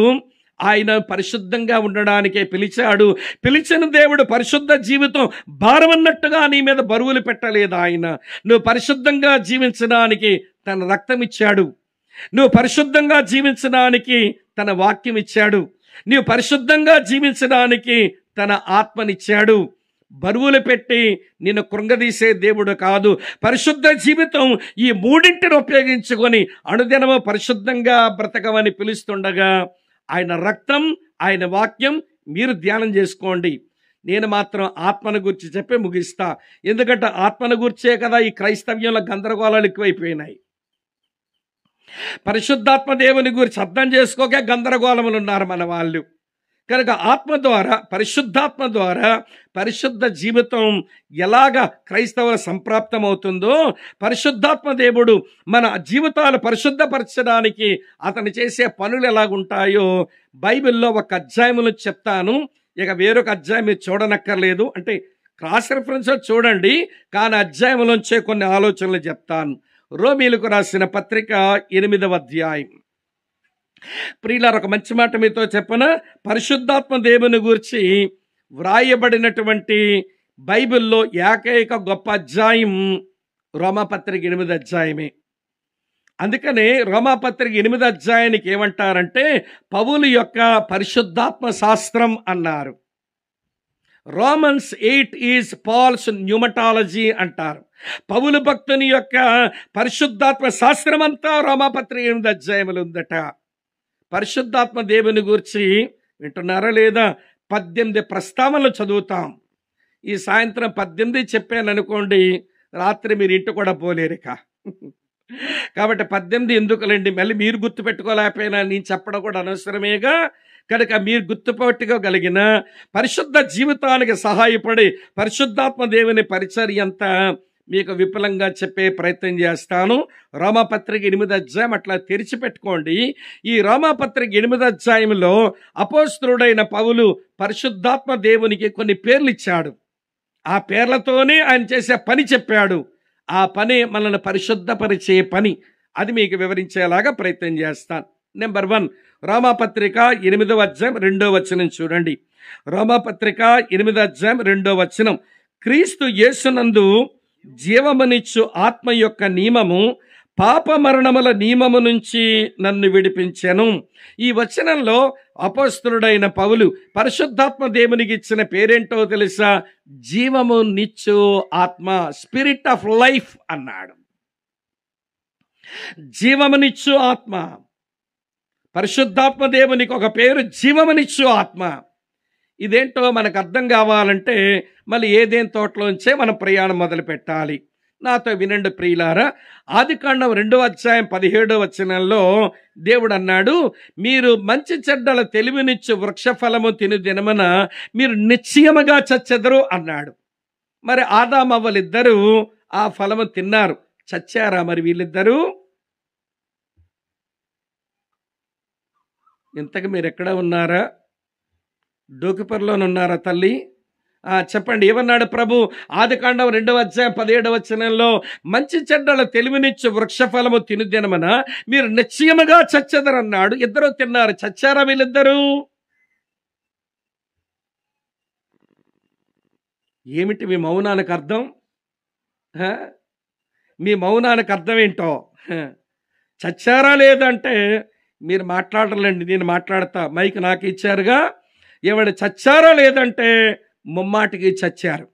ఆయన పరిశుద్ధంగా ఉండడానికే పిలిచాడు. పిలిచిన దేవుడు పరిశుద్ధ జీవితం భారమన్నట్టుగా నీ మీద బరువులు పెట్టలేదు. ఆయన నువ్వు పరిశుద్ధంగా జీవించడానికి తన రక్తం ఇచ్చాడు, నువ్వు పరిశుద్ధంగా జీవించడానికి తన వాక్యం ఇచ్చాడు, నువ్వు పరిశుద్ధంగా జీవించడానికి తన ఆత్మనిచ్చాడు. బరువులు పెట్టి నిన్ను కృంగదీసే దేవుడు కాదు. పరిశుద్ధ జీవితం ఈ మూడింటిని ఉపయోగించుకొని అనుదినము పరిశుద్ధంగా బ్రతకమని పిలుస్తుండగా ఆయన రక్తం, ఆయన వాక్యం మీరు ధ్యానం చేసుకోండి. నేను మాత్రం ఆత్మను గురించి చెప్పి ముగిస్తా. ఎందుకంటే ఆత్మను గురించే కదా ఈ క్రైస్తవ్యంలో గందరగోళాలు ఎక్కువైపోయినాయి. పరిశుద్ధాత్మ దేవుని గురించి అర్థం చేసుకోక గందరగోళములు ఉన్నారు మన వాళ్ళు. కనుక ఆత్మ ద్వారా, పరిశుద్ధాత్మ ద్వారా పరిశుద్ధ జీవితం ఎలాగా క్రైస్తవుల సంప్రాప్తం అవుతుందో, పరిశుద్ధాత్మ దేవుడు మన జీవితాలు పరిశుద్ధపరచడానికి అతను చేసే పనులు ఎలాగుంటాయో బైబిల్లో ఒక అధ్యాయములు చెప్తాను. ఇక వేరొక అధ్యాయం మీరు చూడనక్కర్లేదు, అంటే క్రాస్ రెఫరెన్స్ చూడండి, కానీ అధ్యాయంలోంచే కొన్ని ఆలోచనలు చెప్తాను. రోమీలకు రాసిన పత్రిక 8వ అధ్యాయం. ప్రియులారా, ఒక మంచి మాట మీతో చెప్పన, పరిశుద్ధాత్మ దేవుని గురించి వ్రాయబడినటువంటి బైబిల్లో ఏకైక గొప్ప అధ్యాయం రోమాపత్రిక 8వ అధ్యాయమే. అందుకనే రోమాపత్రిక 8వ అధ్యాయానికి ఏమంటారంటే పౌలు యొక్క పరిశుద్ధాత్మ శాస్త్రం అన్నారు. రోమన్స్ 8 ఈజ్ పాల్స్ న్యూమటాలజీ అంటారు. పౌలు భక్తుని యొక్క పరిశుద్ధాత్మ శాస్త్రం అంతా రోమాపత్రిక 8వ అధ్యాయములు ఉందట. పరిశుద్ధాత్మ దేవుని గురించి వింటున్నారా లేదా? 18 ప్రస్తావనలు చదువుతాం. ఈ సాయంత్రం 18 చెప్పాను అనుకోండి, రాత్రి మీరు ఇంటి కూడా పోలేరిక. కాబట్టి 18 ఎందుకులేండి, మళ్ళీ మీరు గుర్తుపెట్టుకోలేకపోయినా నేను చెప్పడం కూడా అనవసరమేగా. కనుక మీరు గుర్తుపెట్టుకోగలిగిన పరిశుద్ధ జీవితానికి సహాయపడి పరిశుద్ధాత్మ దేవుని పరిచర్య అంతా మీకు విపులంగా చెప్పే ప్రయత్నం చేస్తాను. రోమాపత్రిక 8వ అధ్యాయం అట్లా తెరిచిపెట్టుకోండి. ఈ రోమాపత్రిక 8వ అధ్యాయంలో అపోస్తలుడైన పౌలు పరిశుద్ధాత్మ దేవునికి కొన్ని పేర్లు ఇచ్చాడు. ఆ పేర్లతోనే ఆయన చేసే పని చెప్పాడు. ఆ పని మనల్ని పరిశుద్ధపరిచే పని. అది మీకు వివరించేలాగా ప్రయత్నం చేస్తాను. నెంబర్ 1, రోమాపత్రిక 8వ అధ్యాయం 2వ వచనం చూడండి. రోమాపత్రిక 8వ అధ్యాయం 2వ వచనం, క్రీస్తు యేసునందు జీవమునిచ్చు ఆత్మ యొక్క నియమము పాప మరణముల నియమము నుంచి నన్ను విడిపించెను. ఈ వచనంలో అపోస్తలుడైన పౌలు పరిశుద్ధాత్మ దేవునికి ఇచ్చిన పేరేంటో తెలుసా? జీవము నిచ్చు ఆత్మ, స్పిరిట్ ఆఫ్ లైఫ్ అన్నాడు. జీవమునిచ్చు ఆత్మ. పరిశుద్ధాత్మ దేవునికి ఒక పేరు జీవమునిచ్చు ఆత్మ. ఇదేంటో మనకు అర్థం కావాలంటే మళ్ళీ ఏదేం తోటలోంచే మనం ప్రయాణం మొదలు పెట్టాలి. నాతో వినండి ప్రియులారా. ఆదికాండం 2వ అధ్యాయం 17వ వచనంలో దేవుడు అన్నాడు, మీరు మంచి చెడ్డల తెలివినిచ్చు వృక్ష ఫలము తిను దినమున మీరు నిశ్చయముగా చచ్చెదరు అన్నాడు. మరి ఆదామవ్వలిద్దరూ ఆ ఫలము తిన్నారు. చచ్చారా మరి వీళ్ళిద్దరూ? ఇంతకు మీరు ఎక్కడ ఉన్నారా? డోకిపర్లోనున్నారా తల్లి? చెప్పండి, ఏమన్నాడు ప్రభు? ఆదికాండం 2వ అధ్యాయం 17వ వచనంలో మంచి చెడ్డల తెలివినిచ్చు వృక్ష ఫలము తినుదినమన మీరు నిశ్చయముగా చచ్చెదరన్నాడు. ఇద్దరు తిన్నారు. చచ్చారా వీళ్ళిద్దరూ? ఏమిటి మీ మౌనానికి అర్థం? మీ మౌనానికి అర్థం ఏంటో? చచ్చారా లేదంటే మీరు మాట్లాడలేండి, నేను మాట్లాడతా. మైక్ నాకు ఇచ్చారుగా. ఎవడు చచ్చారా లేదంటే ముమ్మాటికి చచ్చారు.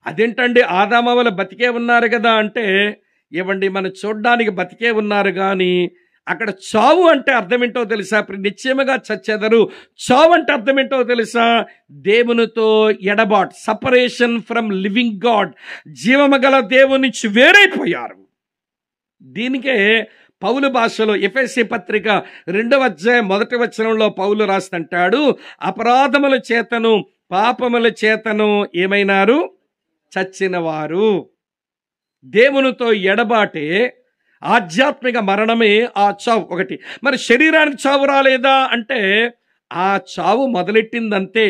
అదేంటండి, ఆదామవ్వలు బతికే ఉన్నారు కదా అంటే, ఏవండి మనం చూడ్డానికి బతికే ఉన్నారు కానీ అక్కడ చావు అంటే అర్థం ఏంటో తెలుసా? నిశ్చయముగా చచ్చెదరు. చావు అంటే అర్థం ఏంటో తెలుసా? దేవునితో ఎడబాటు, సపరేషన్ ఫ్రమ్ లివింగ్ గాడ్. జీవము గల దేవుని నుంచి వేరైపోయారు. దీనికే పౌలు భాషలో ఎఫెసీ పత్రిక 2వ అధ్యాయం 1వ వచనంలో పౌలు రాస్తంటాడు, అపరాధముల చేతను పాపముల చేతను ఏమైనారు? చచ్చినవారు. దేవునితో ఎడబాటే ఆధ్యాత్మిక మరణమే ఆ చావు ఒకటి. మరి శరీరానికి చావు రాలేదా అంటే ఆ చావు మొదలెట్టిందంతే.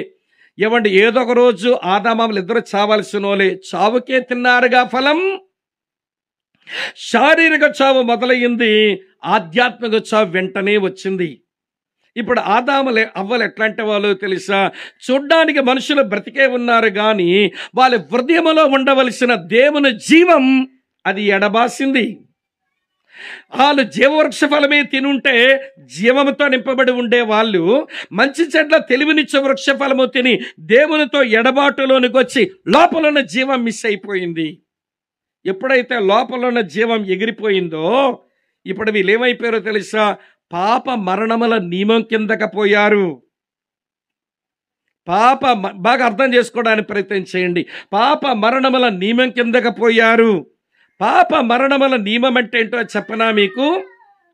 ఏమండి, ఏదో ఒక రోజు ఆదామవ్వలు ఇద్దరు చావాల్సినోలే. చావుకే తిన్నారుగా ఫలం. శారీరక చావు మొదలయ్యింది, ఆధ్యాత్మిక చావు వెంటనే వచ్చింది. ఇప్పుడు అవ్వలు ఎట్లాంటి వాళ్ళు తెలుసా? చూడ్డానికి మనుషులు బ్రతికే ఉన్నారు కానీ వాళ్ళ హృదయంలో ఉండవలసిన దేవుని జీవం అది ఎడబాసింది. వాళ్ళు జీవవృక్ష ఫలమే తినుంటే జీవముతో నింపబడి ఉండే వాళ్ళు మంచి చెడ్ల తెలివినిచ్చే వృక్ష ఫలము తిని దేవునితో ఎడబాటులోనికి వచ్చి లోపల ఉన్న జీవం మిస్ అయిపోయింది. ఎప్పుడైతే లోపల ఉన్న జీవం ఎగిరిపోయిందో ఇప్పుడు వీళ్ళు ఏమైపోయారో తెలుసా? పాప మరణముల నియమం కిందకి పోయారు. బాగా అర్థం చేసుకోవడానికి ప్రయత్నం చేయండి. పాప మరణముల నియమం కిందకు పోయారు. పాప మరణముల నియమం అంటే ఏంటో చెప్పనా మీకు?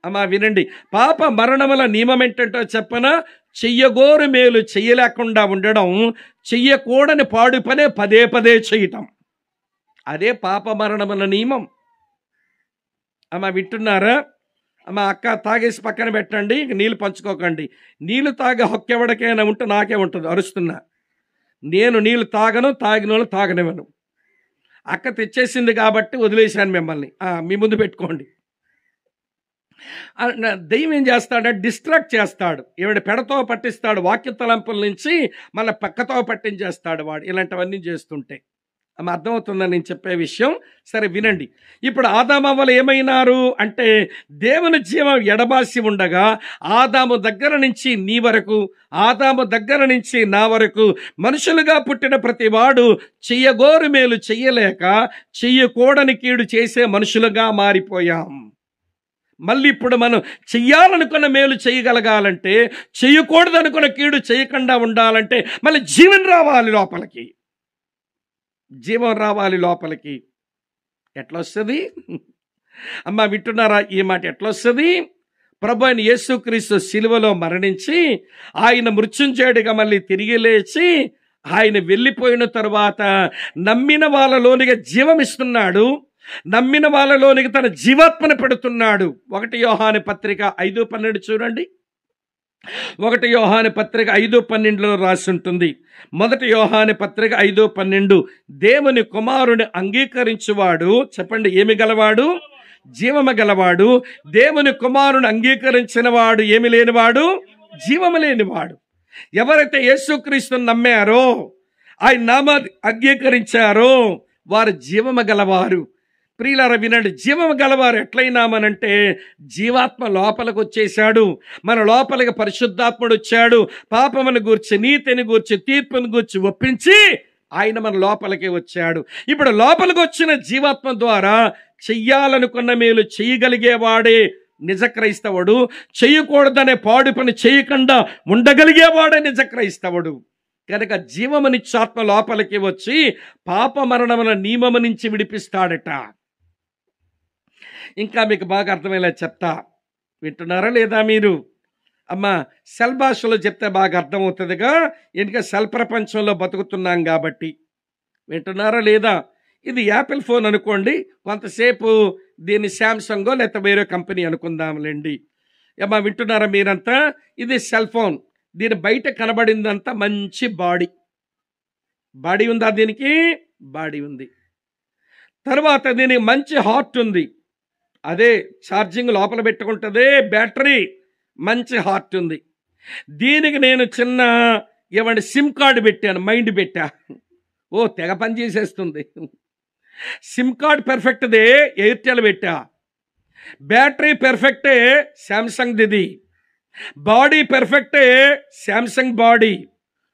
అమ్మా వినండి. పాప మరణముల నియమం ఏంటంటో చెప్పనా? చెయ్యగోరు మేలు చెయ్యలేకుండా ఉండడం, చెయ్యకూడని పాడు పనే పదే పదే చేయటం, అదే పాప మరణముల నియమం. అమ్మా వింటున్నారా? అమ్మా అక్క తాగేసి పక్కన పెట్టండి, నీళ్ళు పంచుకోకండి. నీళ్ళు తాగే హక్కు ఎవరికైనా ఉంటే నాకే ఉంటుంది. అరుస్తున్నా. నేను నీళ్ళు తాగను, తాగిన వాళ్ళు తాగనివ్వను. అక్క తెచ్చేసింది కాబట్టి వదిలేశాను మిమ్మల్ని. మీ ముందు పెట్టుకోండి. దెయ్యం ఏం చేస్తాడంటే డిస్ట్రాక్ట్ చేస్తాడు. ఈవిడ పెడతో పట్టిస్తాడు, వాక్య తలంపుల నుంచి మన పక్కతో పట్టించేస్తాడు వాడు. ఇలాంటివన్నీ చేస్తుంటే అర్థమవుతుందని నేను చెప్పే విషయం. సరే వినండి. ఇప్పుడు ఆదామవ్వలు ఏమైనారు అంటే, దేవుని జీవం ఎడబాసి ఉండగా ఆదాము దగ్గర నుంచి నీ వరకు, ఆదాము దగ్గర నుంచి నా వరకు మనుషులుగా పుట్టిన ప్రతి వాడు చెయ్యగోరు మేలు చెయ్యలేక చెయ్యకూడని కీడు చేసే మనుషులుగా మారిపోయాం. మళ్ళీ ఇప్పుడు మనం చెయ్యాలనుకున్న మేలు చేయగలగాలంటే, చెయ్యకూడదనుకున్న కీడు చేయకుండా ఉండాలంటే మళ్ళీ జీవం రావాలి లోపలికి. జీవం రావాలి లోపలికి. ఎట్లా వస్తుంది? అమ్మా వింటున్నారా ఈ మాట? ఎట్లా వస్తుంది? ప్రభు అయిన యేసుక్రీస్తు శిలువలో మరణించి ఆయన మృత్యుంజయుడిగా మళ్ళీ తిరిగి లేచి ఆయన వెళ్ళిపోయిన తరువాత నమ్మిన వాళ్ళలోనిగా జీవం ఇస్తున్నాడు. నమ్మిన వాళ్ళలోనికి తన జీవాత్మను పెడుతున్నాడు. 1 యోహాను పత్రిక 5:12 చూడండి. 1 యోహాను పత్రిక 5:12లో రాసి ఉంటుంది. 1 యోహాను పత్రిక 5:12, దేవుని కుమారుని అంగీకరించువాడు, చెప్పండి ఏమి గలవాడు? జీవము గలవాడు. దేవుని కుమారుని అంగీకరించిన వాడు ఏమి లేనివాడు? జీవము లేనివాడు. ఎవరైతే యేసుక్రీస్తుని నమ్మారో, ఆయన నామాన్ని అంగీకరించారో వారు జీవము గలవారు. ప్రియులారా వినండి. జీవము గలవారు ఎట్లయినామనంటే, జీవాత్మ లోపలికి వచ్చేశాడు. మన లోపలికి పరిశుద్ధాత్ముడు వచ్చాడు. పాపమును గూర్చి, నీతిని గూర్చి, తీర్పును గూర్చి ఒప్పించి ఆయన మన లోపలికి వచ్చాడు. ఇప్పుడు లోపలికి వచ్చిన జీవాత్మ ద్వారా చెయ్యాలనుకున్న మేలు చేయగలిగేవాడే నిజ క్రైస్తవుడు. చేయకూడదనే పాడు పని చేయకుండా ఉండగలిగేవాడే నిజ క్రైస్తవుడు. కనుక జీవమునిచ్చాత్మ లోపలికి వచ్చి పాప మరణముల నియమము నుంచి విడిపిస్తాడట. ఇంకా మీకు బాగా అర్థమయ్యేలా చెప్తా. వింటున్నారా లేదా మీరు? అమ్మ సెల్ భాషలో చెప్తే బాగా అర్థమవుతుందిగా, ఎందుకంటే సెల్ ప్రపంచంలో బతుకుతున్నాం కాబట్టి. వింటున్నారా లేదా? ఇది యాపిల్ ఫోన్ అనుకోండి, కొంతసేపు దీన్ని శాంసంగో లేకపోతే వేరే కంపెనీ అనుకుందాంలేండి. అమ్మ వింటున్నారా మీరంతా? ఇది సెల్ ఫోన్. దీని బయట కనబడిందంతా మంచి బాడీ ఉందా? దీనికి బాడీ ఉంది. తర్వాత దీనికి మంచి హార్ట్ ఉంది. అదే ఛార్జింగ్ లోపల పెట్టుకుంటుంది, బ్యాటరీ, మంచి హార్ట్ ఉంది. దీనికి నేను చిన్న సిమ్ కార్డు పెట్టాను, మైండ్ పెట్టా. తెగ పని చేసేస్తుంది. సిమ్ కార్డ్ పర్ఫెక్ట్దే, ఎయిర్టెల్ పెట్టా. బ్యాటరీ పర్ఫెక్టే, శాంసంగ్ దిది. బాడీ పర్ఫెక్టే, శాంసంగ్ బాడీ.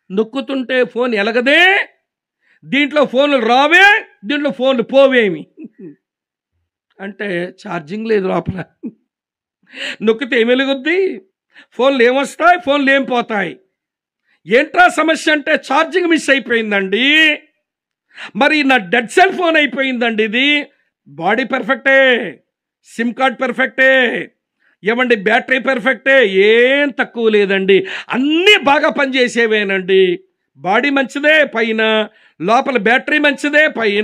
నొక్కుతుంటే ఫోన్ ఎలగదే, దీంట్లో ఫోన్లు రావే, దీంట్లో ఫోన్లు పోవేమి అంటే ఛార్జింగ్ లేదు లోపల. నొక్కితే ఏమి వెలుగుద్ది? ఫోన్లు ఏమొస్తాయి, ఫోన్లు ఏం పోతాయి. ఏంట్రా సమస్య అంటే ఛార్జింగ్ మిస్ అయిపోయిందండి. మరి నా డెడ్ సెల్ ఫోన్ అయిపోయిందండి. ఇది బాడీ పర్ఫెక్టే, సిమ్ కార్డ్ పర్ఫెక్టే, బ్యాటరీ పర్ఫెక్టే, ఏం తక్కువ లేదండి. అన్నీ బాగా పనిచేసేవేనండి. బాడీ మంచిదే పైన, లోపల బ్యాటరీ మంచిదే పైన,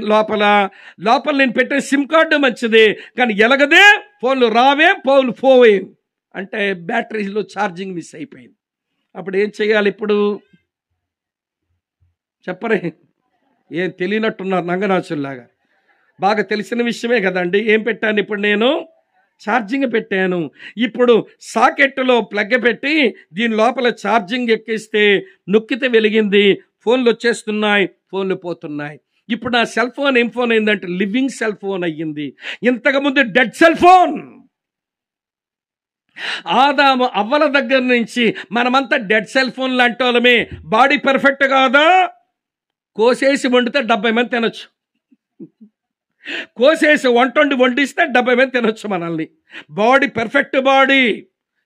లోపల నేను పెట్టే సిమ్ కార్డు మంచిదే, కానీ ఎలగదే, ఫోన్లు రావే, ఫోన్లు పోవే అంటే బ్యాటరీలో ఛార్జింగ్ మిస్ అయిపోయింది. అప్పుడు ఏం చేయాలి? ఇప్పుడు చెప్పరే, ఏం తెలియనట్టున్నారు నంగనాచుల్లాగా. బాగా తెలిసిన విషయమే కదండి. ఏం పెట్టాను ఇప్పుడు నేను? ఛార్జింగ్ పెట్టాను. ఇప్పుడు సాకెట్లో ప్లగ్ పెట్టి దీని లోపల ఛార్జింగ్ ఎక్కిస్తే నొక్కితే వెలిగింది, ఫోన్లు వచ్చేస్తున్నాయి, ఫోన్లు పోతున్నాయి. ఇప్పుడు నా సెల్ ఫోన్ ఏం ఫోన్ అయిందంటే లివింగ్ సెల్ ఫోన్ అయ్యింది. ఇంతకుముందు డెడ్ సెల్ ఫోన్. ఆదాము అవ్వల దగ్గర నుంచి మనమంతా డెడ్ సెల్ ఫోన్ లాంటి వాళ్ళమే. బాడీ పర్ఫెక్ట్ కాదా? కోసేసి వండితే 70 మంది తినొచ్చు. కోసేసి వండిస్తే 70 మంది తినొచ్చు మనల్ని. Body perfect body.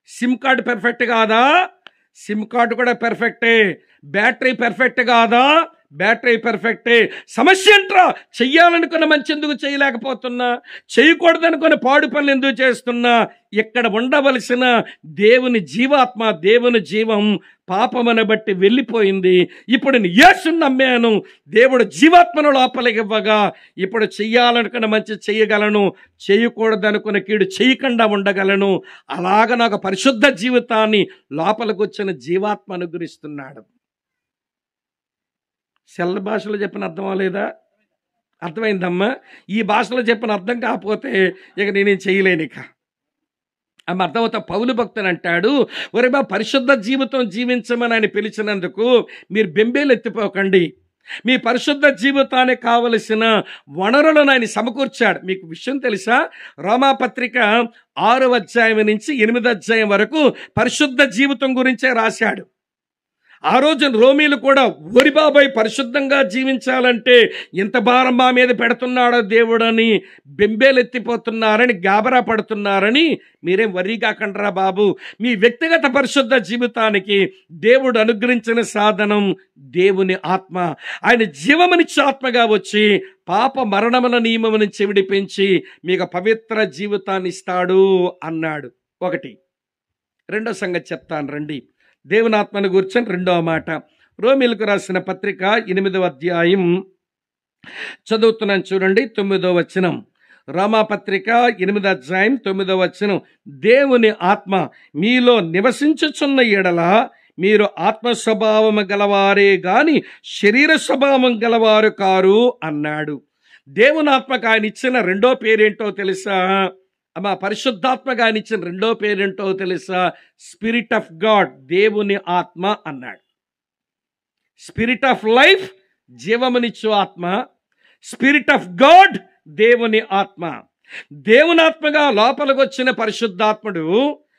SIM card perfect కాదా? సిమ్ కార్డు కూడా పెర్ఫెక్టే, బ్యాటరీ పెర్ఫెక్ట్ కాదా? బ్యాటరీ పెర్ఫెక్టే. సమస్య ఏంట్రా? చెయ్యాలనుకున్న మంచి ఎందుకు చేయలేకపోతున్నా? చేయకూడదనుకున్న పాడు పనులు ఎందుకు చేస్తున్నా? ఇక్కడ ఉండవలసిన దేవుని జీవాత్మ, దేవుని జీవం పాపమని బట్టి వెళ్ళిపోయింది. ఇప్పుడు నేను యేసుని నమ్మాను, దేవుడు జీవాత్మను లోపలికి ఇవ్వగా ఇప్పుడు చెయ్యాలనుకున్న మంచి చేయగలను, చేయకూడదనుకున్న కీడు చేయకుండా ఉండగలను. అలాగ నాకు పరిశుద్ధ జీవితాన్ని లోపలికి వచ్చిన జీవాత్మ అనుగ్రహిస్తున్నాడు. సెల్ భాషలో చెప్పిన అర్థం అవ్వలేదా? అర్థమైందమ్మా? ఈ భాషలో చెప్పిన అర్థం కాకపోతే ఇక నేనేం చేయలేను. ఇక ఆమె అర్థమవుతా. పౌలు భక్తుని అంటాడు, ఒరే బా, పరిశుద్ధ జీవితం జీవించమని ఆయన పిలిచినందుకు మీరు బెంబేలు ఎత్తిపోకండి. మీ పరిశుద్ధ జీవితానికి కావలసిన వనరులను ఆయన సమకూర్చాడు. మీకు విషయం తెలుసా? రోమాపత్రిక 6వ అధ్యాయం నుంచి 8వ అధ్యాయం వరకు పరిశుద్ధ జీవితం గురించే రాశాడు. ఆ రోజు రోమీలు కూడా, ఒరి బాబాయ్, పరిశుద్ధంగా జీవించాలంటే ఎంత భారం మా మీద పెడుతున్నాడో దేవుడని బెంబేలెత్తిపోతున్నారని, గాబరా పడుతున్నారని మీరేం వర్రీ కాకండ్రా బాబు. మీ వ్యక్తిగత పరిశుద్ధ జీవితానికి దేవుడు అనుగ్రహించిన సాధనం దేవుని ఆత్మ. ఆయన జీవమునిచ్చే ఆత్మగా వచ్చి పాప మరణముల నియమము నుంచి విడిపించి మీకు పవిత్ర జీవితాన్ని ఇస్తాడు అన్నాడు. ఒకటి. రెండో సంగతి చెప్తాను రండి. దేవుని ఆత్మను కూర్చొని రెండవ మాట, రోమీలకు రాసిన పత్రిక 8వ అధ్యాయం చదువుతున్నాను చూడండి, 9వ వచనం. రోమాపత్రిక 8వ అధ్యాయం 9వ వచనం. దేవుని ఆత్మ మీలో నివసించుచున్న ఎడల మీరు ఆత్మ స్వభావం గలవారే గాని శరీర స్వభావం గలవారు కారు అన్నాడు. దేవుని ఆత్మకు ఆయన ఇచ్చిన రెండో పేరేంటో తెలుసా? అమ్మా, పరిశుద్ధాత్మగా ఆయన ఇచ్చిన రెండో పేరేంటో తెలుసా? స్పిరిట్ ఆఫ్ గాడ్, దేవుని ఆత్మ అన్నాడు. స్పిరిట్ ఆఫ్ లైఫ్, జీవమునిచ్చు ఆత్మ. స్పిరిట్ ఆఫ్ గాడ్, దేవుని ఆత్మ. దేవుని ఆత్మగా లోపలికి వచ్చిన పరిశుద్ధాత్ముడు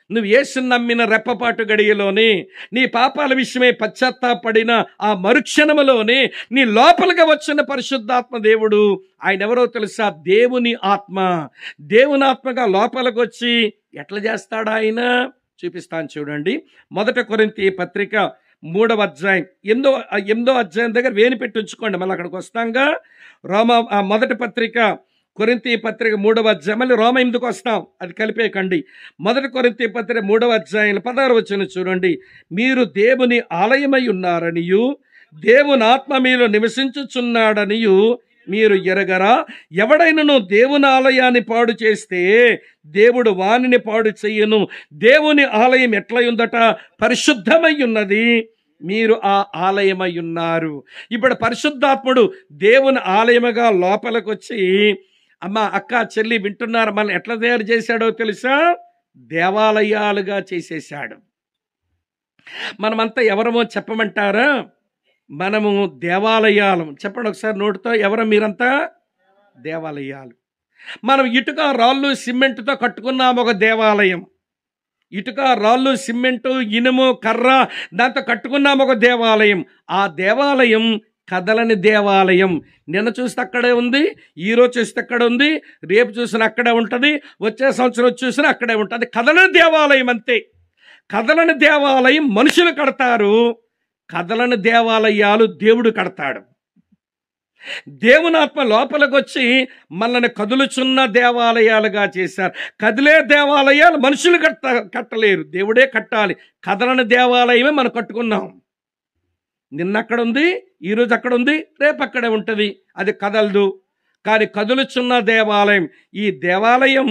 నువ్వు యేసుని నమ్మిన రెప్పపాటు గడియలోనే, నీ పాపాల విషయమే పశ్చాత్తాపడిన ఆ మరుక్షణములోనే నీ లోపలిగా వచ్చిన పరిశుద్ధాత్మ దేవుడు ఆయన ఎవరో తెలుసా? దేవుని ఆత్మ. దేవుని ఆత్మగా లోపలికి వచ్చి ఎట్లా చేస్తాడు ఆయన? చూపిస్తాను చూడండి. 1 కొరింథీ పత్రిక 3వ అధ్యాయం 8వ అధ్యాయం దగ్గర వేని పెట్టి ఉంచుకోండి, మళ్ళీ అక్కడికి వస్తాంగా. మొదటి పత్రిక కొరింథీ పత్రిక 3వ అధ్యాయం, మళ్ళీ రోమ 8కి వస్తాం, అది కలిపేయకండి. 1 కొరింథీ పత్రిక 3వ అధ్యాయం 16వ వచనం చూడండి. మీరు దేవుని ఆలయమై ఉన్నారనియు దేవుని ఆత్మ మీలో నివసించుచున్నాడనియు మీరు ఎరగరా? ఎవడైనను దేవుని ఆలయాన్ని పాడు చేస్తే దేవుడు వానిని పాడు చెయ్యను. దేవుని ఆలయం ఎట్లై ఉందట? పరిశుద్ధమై ఉన్నది, మీరు ఆ ఆలయమై ఉన్నారు. ఇప్పుడు పరిశుద్ధాత్ముడు దేవుని ఆలయముగా లోపలికి వచ్చి, అమ్మ, అక్క, చెల్లి వింటున్నారు, మనల్ని ఎట్లా తయారు చేశాడో తెలుసా? దేవాలయాలుగా చేసేశాడు. మనమంతా ఎవరమో చెప్పమంటారా? మనము దేవాలయాలు. చెప్పండి ఒకసారి నోటితో, ఎవరు మీరంతా? దేవాలయాలు. మనం ఇటుక, రాళ్ళు, సిమెంట్తో కట్టుకున్నాము ఒక దేవాలయం. ఇటుక, రాళ్ళు, సిమెంటు, ఇనుము, కర్ర, దాంతో కట్టుకున్నాము ఒక దేవాలయం. ఆ దేవాలయం కదలని దేవాలయం. నిన్న చూస్తే అక్కడే ఉంది, ఈరోజు చూస్తే అక్కడ ఉంది, రేపు చూసినా అక్కడే ఉంటుంది, వచ్చే సంవత్సరం చూసినా అక్కడే ఉంటుంది. కదలని దేవాలయం అంతే. కదలని దేవాలయం మనుషులు కడతారు, కదలని దేవాలయాలు దేవుడు కడతాడు. దేవుని ఆత్మ లోపలికి వచ్చి మనల్ని కదులుచున్న దేవాలయాలుగా చేశారు. కదిలే దేవాలయాలు మనుషులు కట్టలేరు, దేవుడే కట్టాలి. కదలని దేవాలయమే మనం కట్టుకున్నాం. నిన్న అక్కడ ఉంది, ఈరోజు అక్కడ ఉంది, రేపు అక్కడే ఉంటుంది, అది కదలదు. కానీ కదులుచున్న దేవాలయం, ఈ దేవాలయం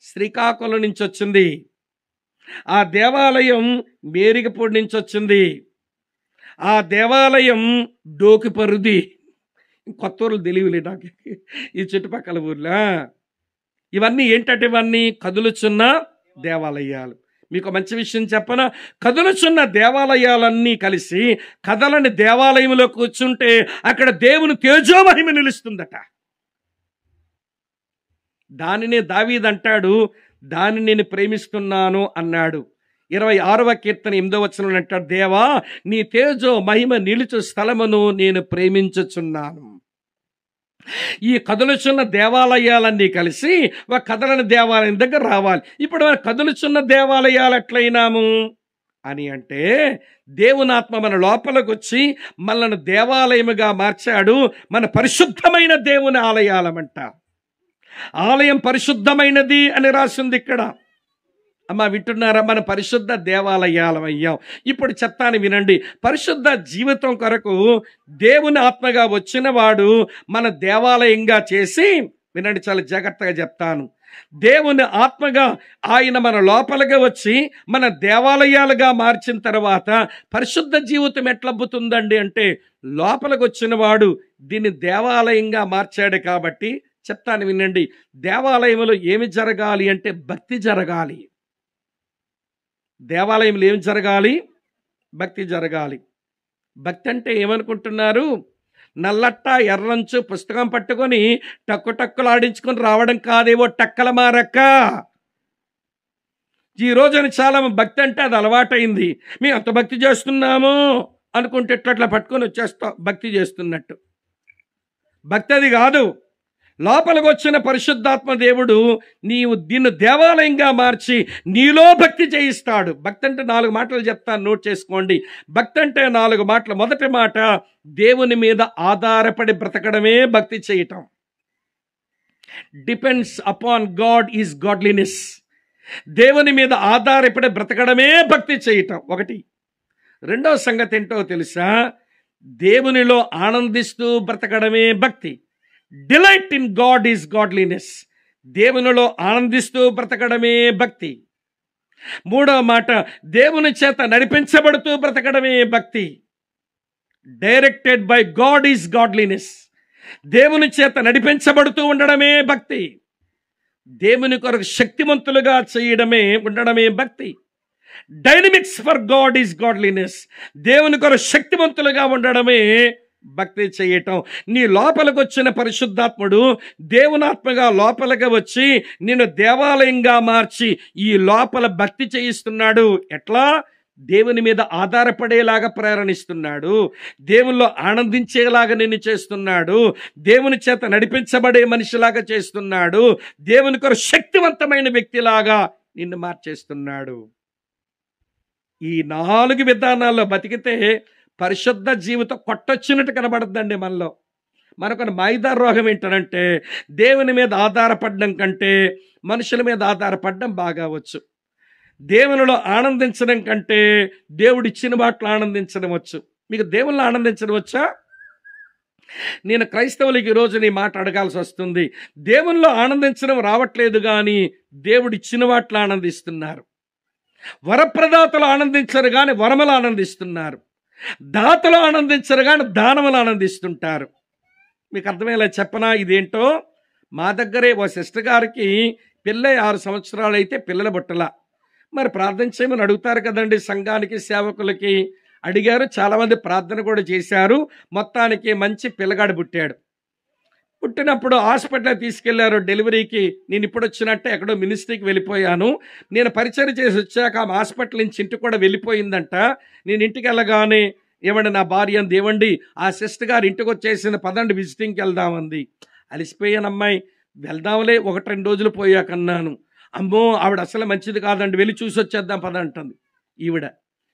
శ్రీకాకుళం నుంచి వచ్చింది, ఆ దేవాలయం మేరిగపూడి నుంచి వచ్చింది, ఆ దేవాలయం డోకిపరుది. కొత్త ఊర్లు తెలియలే నాకు, ఈ చుట్టుపక్కల ఊర్లో. ఇవన్నీ ఏంటంటే ఇవన్నీ కదులుచున్న దేవాలయాలు. మీకు మంచి విషయం చెప్పనా? కదులుచున్న దేవాలయాలన్నీ కలిసి కదలని దేవాలయంలో కూర్చుంటే అక్కడ దేవుని తేజోమహిమ నిలుస్తుందట. దానినే దావీదు అంటాడు, దాన్ని నేను ప్రేమిస్తున్నాను అన్నాడు. 26వ కీర్తన 8వ వచనం అంటాడు, దేవా, నీ తేజో మహిమ నిలుచు స్థలమును నేను ప్రేమించుచున్నాను. ఈ కదులుచున్న దేవాలయాలన్నీ కలిసి ఒక కదలని దేవాలయం దగ్గర రావాలి. ఇప్పుడు మనం కదులుచున్న దేవాలయాలు ఎట్లయినాము? అని అంటే దేవుని ఆత్మ మన లోపలికి వచ్చి మనల్ని దేవాలయముగా మార్చాడు. మన పరిశుద్ధమైన దేవుని ఆలయాలమంట. ఆలయం పరిశుద్ధమైనది అని రాసింది ఇక్కడ. అమ్మ వింటున్నారా? మన పరిశుద్ధ దేవాలయాలం అయ్యాం. ఇప్పుడు చెప్తాను వినండి. పరిశుద్ధ జీవితం కొరకు దేవుని ఆత్మగా వచ్చిన వాడు మన దేవాలయంగా చేసి, వినండి చాలా జాగ్రత్తగా చెప్తాను, దేవుని ఆత్మగా ఆయన మన లోపలిగా వచ్చి మన దేవాలయాలుగా మార్చిన తర్వాత పరిశుద్ధ జీవితం ఎట్లబ్బుతుందండి అంటే, లోపలికి వచ్చిన వాడు దీన్ని దేవాలయంగా మార్చాడు. కాబట్టి చెప్తాను వినండి. దేవాలయంలో ఏమి జరగాలి అంటే భక్తి జరగాలి. దేవాలయంలో ఏమి జరగాలి? భక్తి జరగాలి. భక్తి అంటే ఏమనుకుంటున్నారు? నల్లట్ట ఎర్రంచు పుస్తకం పట్టుకొని టక్కు టక్కులు ఆడించుకొని రావడం కాదేవో టక్కల మారక్క. ఈ రోజున చాలా భక్తి అంటే అది అలవాటైంది. మేము అంత భక్తి చేస్తున్నాము అనుకుంటే ఇట్లా పట్టుకొని వచ్చేస్తాం భక్తి చేస్తున్నట్టు. భక్తి అది కాదు. లోపలికి వచ్చిన పరిశుద్ధాత్మ దేవుడు నీవు దీన్ని దేవాలయంగా మార్చి నీలో భక్తి చేయిస్తాడు. భక్తి అంటే 4 మాటలు చెప్తాను, నోట్ చేసుకోండి. భక్తి అంటే 4 మాటలు. మొదటి మాట, దేవుని మీద ఆధారపడి బ్రతకడమే భక్తి చేయటం. Depends upon God is godliness. దేవుని మీద ఆధారపడి బ్రతకడమే భక్తి చేయటం ఒకటి. రెండవ సంగతి ఏంటో తెలుసా? దేవునిలో ఆనందిస్తూ బ్రతకడమే భక్తి. Delight in God is godliness. దేవునిలో ఆనందిస్తూ బ్రతకడమే భక్తి. మూడవ మాట, దేవుని చేత నడిపించబడుతూ బ్రతకడమే భక్తి. Directed by God is godliness. దేవుని చేత నడిపించబడుతూ ఉండడమే భక్తి. దేవుని కొరకు శక్తివంతులుగా ఉండడమే భక్తి. Dynamics for God is godliness. దేవుని కొరకు శక్తివంతులుగా ఉండడమే భక్తి చేయటం. నీ లోపలికి వచ్చిన పరిశుద్ధాత్ముడు దేవునాత్మగా లోపలికి వచ్చి నిన్ను దేవాలయంగా మార్చి ఈ లోపల భక్తి చేయిస్తున్నాడు. ఎట్లా? దేవుని మీద ఆధారపడేలాగా ప్రేరణిస్తున్నాడు. దేవుల్లో ఆనందించేలాగా నిన్ను చేస్తున్నాడు. దేవుని చేత నడిపించబడే మనిషిలాగా చేస్తున్నాడు. దేవుని కొరకు శక్తివంతమైన వ్యక్తిలాగా నిన్ను మార్చేస్తున్నాడు. ఈ 4 విధానాల్లో బతికితే పరిశుద్ధ జీవితం కొట్టొచ్చినట్టు కనబడుతుందండి మనలో. మనకు మాయిదార రోగం ఏంటంటే, దేవుని మీద ఆధారపడడం కంటే మనుషుల మీద ఆధారపడడం బాగా వచ్చు. దేవునిలో ఆనందించడం కంటే దేవుడిచ్చిన వాటిలో ఆనందించడం వచ్చు. మీకు దేవుళ్ళు ఆనందించడం వచ్చా? నేను క్రైస్తవులకి ఈరోజు నీ మాట అడగాల్సి వస్తుంది. దేవునిలో ఆనందించడం రావట్లేదు, కానీ దేవుడిచ్చిన వాటిలో ఆనందిస్తున్నారు. వరప్రదాతలు ఆనందించరు కానీ వరములు ఆనందిస్తున్నారు. దాతలు ఆనందించరు కానీ దానములు ఆనందిస్తుంటారు. మీకు అర్థమయ్యేలా చెప్పనా? ఇదేంటో, మా దగ్గరే ఓ సిస్టర్ గారికి పెళ్ళై 6 సంవత్సరాలు అయితే పిల్లల బుట్టల. మరి ప్రార్థన చేయమని అడుగుతారు కదండి సంఘానికి, సేవకులకి. అడిగారు, చాలామంది ప్రార్థన కూడా చేశారు. మొత్తానికి మంచి పిల్లగాడు పుట్టాడు. పుట్టినప్పుడు హాస్పిటల్ తీసుకెళ్లారు డెలివరీకి. నేను ఇప్పుడు వచ్చినట్టే ఎక్కడో మినిస్ట్రీకి వెళ్ళిపోయాను. నేను పరిచయం చేసి వచ్చాక ఆ హాస్పిటల్ నుంచి ఇంటికి కూడా వెళ్ళిపోయిందంట. నేను ఇంటికి వెళ్ళగానే, ఏమండి నా భార్య అంది, ఏమండి ఆ సిస్టర్ గారు ఇంటికి వచ్చేసిన, పదండి విజిటింగ్కి వెళ్దామంది. అలసిపోయాను అమ్మాయి, వెళ్దాంలే 1-2 రోజులు పోయాకన్నాను. అమ్మో ఆవిడ అసలు మంచిది కాదండి, వెళ్ళి చూసి వచ్చేద్దాం పదంటుంది ఈవిడ.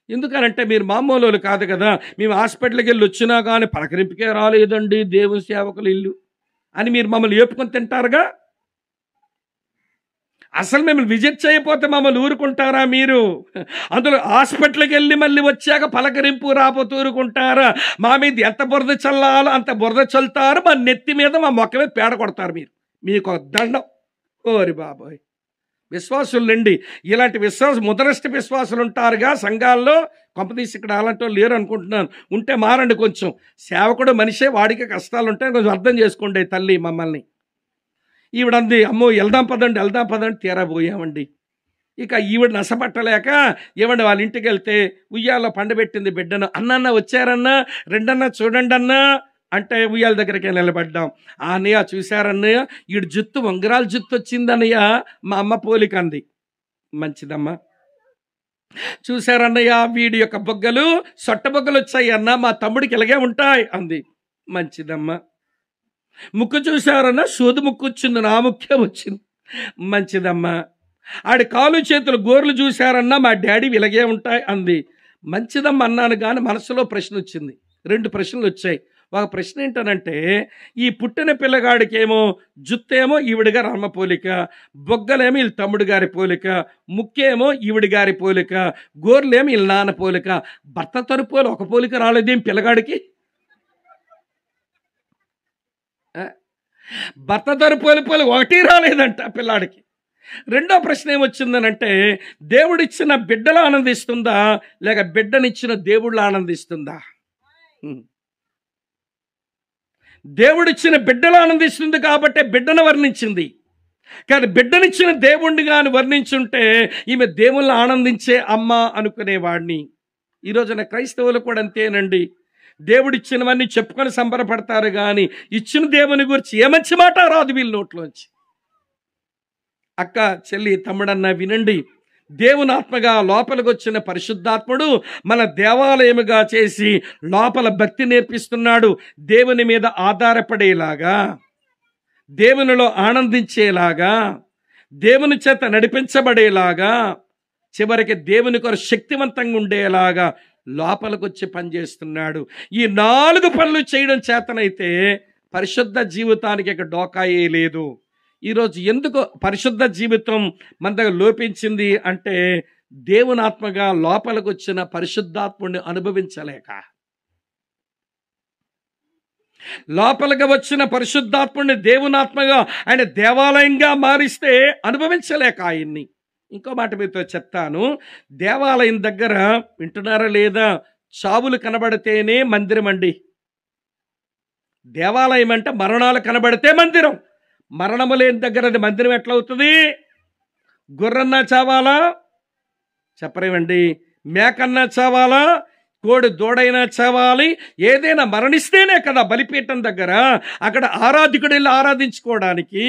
ఎందుకనంటే మీరు మామూలు కాదు కదా, మేము హాస్పిటల్కి వెళ్ళి వచ్చినా కానీ పలకరింపుకే రాలేదండి దేవుని సేవకులు ఇల్లు అని మీరు మమ్మల్ని ఏపుకొని తింటారుగా. అసలు మిమ్మల్ని విజిట్ చేయకపోతే మమ్మల్ని ఊరుకుంటారా మీరు? అందులో హాస్పిటల్కి వెళ్ళి మళ్ళీ వచ్చాక పలకరింపు రాపోతూ ఊరుకుంటారా? మా మీద ఎంత బురద చల్లాలో అంత బురద చల్లుతారు, మా నెత్తి మీద మా మొక్క మీద పేడ కొడతారు. మీకు దండం. ఓరి బాబోయ్, విశ్వాసులండి, ఇలాంటి ముదరష్టి విశ్వాసులు ఉంటారుగా సంఘాల్లో. కొంపదీసి ఇక్కడ అలాంటి వాళ్ళు లేరు అనుకుంటున్నాను. ఉంటే మారండి కొంచెం. సేవకుడు మనిషే, వాడికి కష్టాలు ఉంటాయి, కొంచెం అర్థం చేసుకోండి తల్లి మమ్మల్ని. ఈవిడంది, అమ్మో వెళ్దాం పదండి తీరా పోయామండి. ఇక ఈవిడ నసపట్టలేక, ఏమండి వాళ్ళ ఇంటికి వెళ్తే ఉయ్యాల్లో పండబెట్టింది బిడ్డను. అన్న వచ్చారన్నా, రెండన్నా చూడండి అన్నా అంటే ఉయ్యాల దగ్గరికి నిలబడ్డాం. అన్నయ్య చూశారన్నయ్య, ఈడు జుత్తు ఉంగరాల జుత్తు వచ్చిందన్నయ్య, మా అమ్మ పోలిక అంది. మంచిదమ్మా. చూశారన్నయ్య, వీడి యొక్క బొగ్గలు సొట్ట బొగ్గలు వచ్చాయి అన్న, మా తమ్ముడికి ఇలాగే ఉంటాయి అంది. మంచిదమ్మా. ముక్కు చూశారన్నా, సూది ముక్కు వచ్చింది, నా ముఖ్యం వచ్చింది. మంచిదమ్మా. ఆడి కాలు చేతులు గోర్లు చూశారన్నా మా డాడీ ఇలాగే ఉంటాయి అంది. మంచిదమ్మ అన్నాను కానీ మనసులో ప్రశ్న వచ్చింది. 2 ప్రశ్నలు వచ్చాయి. ఒక ప్రశ్న ఏంటనంటే, ఈ పుట్టిన పిల్లగాడికేమో జుత్తేమో ఈవిడి గారి అమ్మ పోలిక, బొగ్గలేమో వీళ్ళ తమ్ముడు గారి పోలిక, ముక్కేమో ఈవిడి గారి పోలిక, గోర్లేమో వీళ్ళ నాన్న పోలిక. భర్త తరపులు ఒక పోలిక రాలేదేం పిల్లగాడికి? భర్త తరపులు ఒకటి రాలేదంట పిల్లాడికి. రెండో ప్రశ్న ఏమొచ్చిందనంటే, దేవుడిచ్చిన బిడ్డలు ఆనందిస్తుందా లేక బిడ్డనిచ్చిన దేవుళ్ళు ఆనందిస్తుందా? దేవుడిచ్చిన బిడ్డలు ఆనందిస్తుంది కాబట్టి బిడ్డను వర్ణించింది. కానీ బిడ్డనిచ్చిన దేవుణ్ణి కానీ వర్ణించుంటే ఈమె దేవుళ్ళని ఆనందించే అమ్మ అనుకునేవాడిని. ఈ రోజున క్రైస్తవులు కూడా అంతేనండి. దేవుడిచ్చినవన్నీ చెప్పుకొని సంబరపడతారు కానీ ఇచ్చిన దేవుని గురించి ఏ మంచి మాట రాదు వీళ్ళ నోట్లోంచి. అక్క, చెల్లి, తమ్ముడన్న వినండి. దేవుని ఆత్మగా లోపలికి వచ్చిన పరిశుద్ధాత్ముడు మన దేవాలయముగా చేసి లోపల భక్తి నేర్పిస్తున్నాడు. దేవుని మీద ఆధారపడేలాగా, దేవునిలో ఆనందించేలాగా, దేవుని చేత నడిపించబడేలాగా, చివరికి దేవుని కొరకు శక్తివంతంగా ఉండేలాగా లోపలికి వచ్చి పనిచేస్తున్నాడు. ఈ 4 పనులు చేయడం చేతనైతే పరిశుద్ధ జీవితానికి ఇక డోకాయే లేదు. ఈరోజు ఎందుకు పరిశుద్ధ జీవితం మన దగ్గర లోపించింది అంటే, దేవుని ఆత్మగా లోపలికి వచ్చిన పరిశుద్ధాత్ముడిని అనుభవించలేక, లోపలికి వచ్చిన పరిశుద్ధాత్ముడిని దేవుని ఆత్మగా ఆయన దేవాలయంగా మారిస్తే అనుభవించలేక ఆయన్ని. ఇంకో మాట మీతో చెప్తాను. దేవాలయం దగ్గర వింటున్నారా లేదా, చావులు కనబడితేనే మందిరం అండి. దేవాలయం అంటే మరణాలు కనబడితే మందిరం. మరణము లేని దగ్గర అది మందిరం ఎట్లవుతుంది? గుర్రన్నా చావాలా? చెప్పరేమండి. మేకన్నా చావాలా? కోడి దూడైనా చావాలి. ఏదైనా మరణిస్తేనే కదా బలిపీఠం దగ్గర అక్కడ ఆరాధికుడు వెళ్ళి ఆరాధించుకోవడానికి.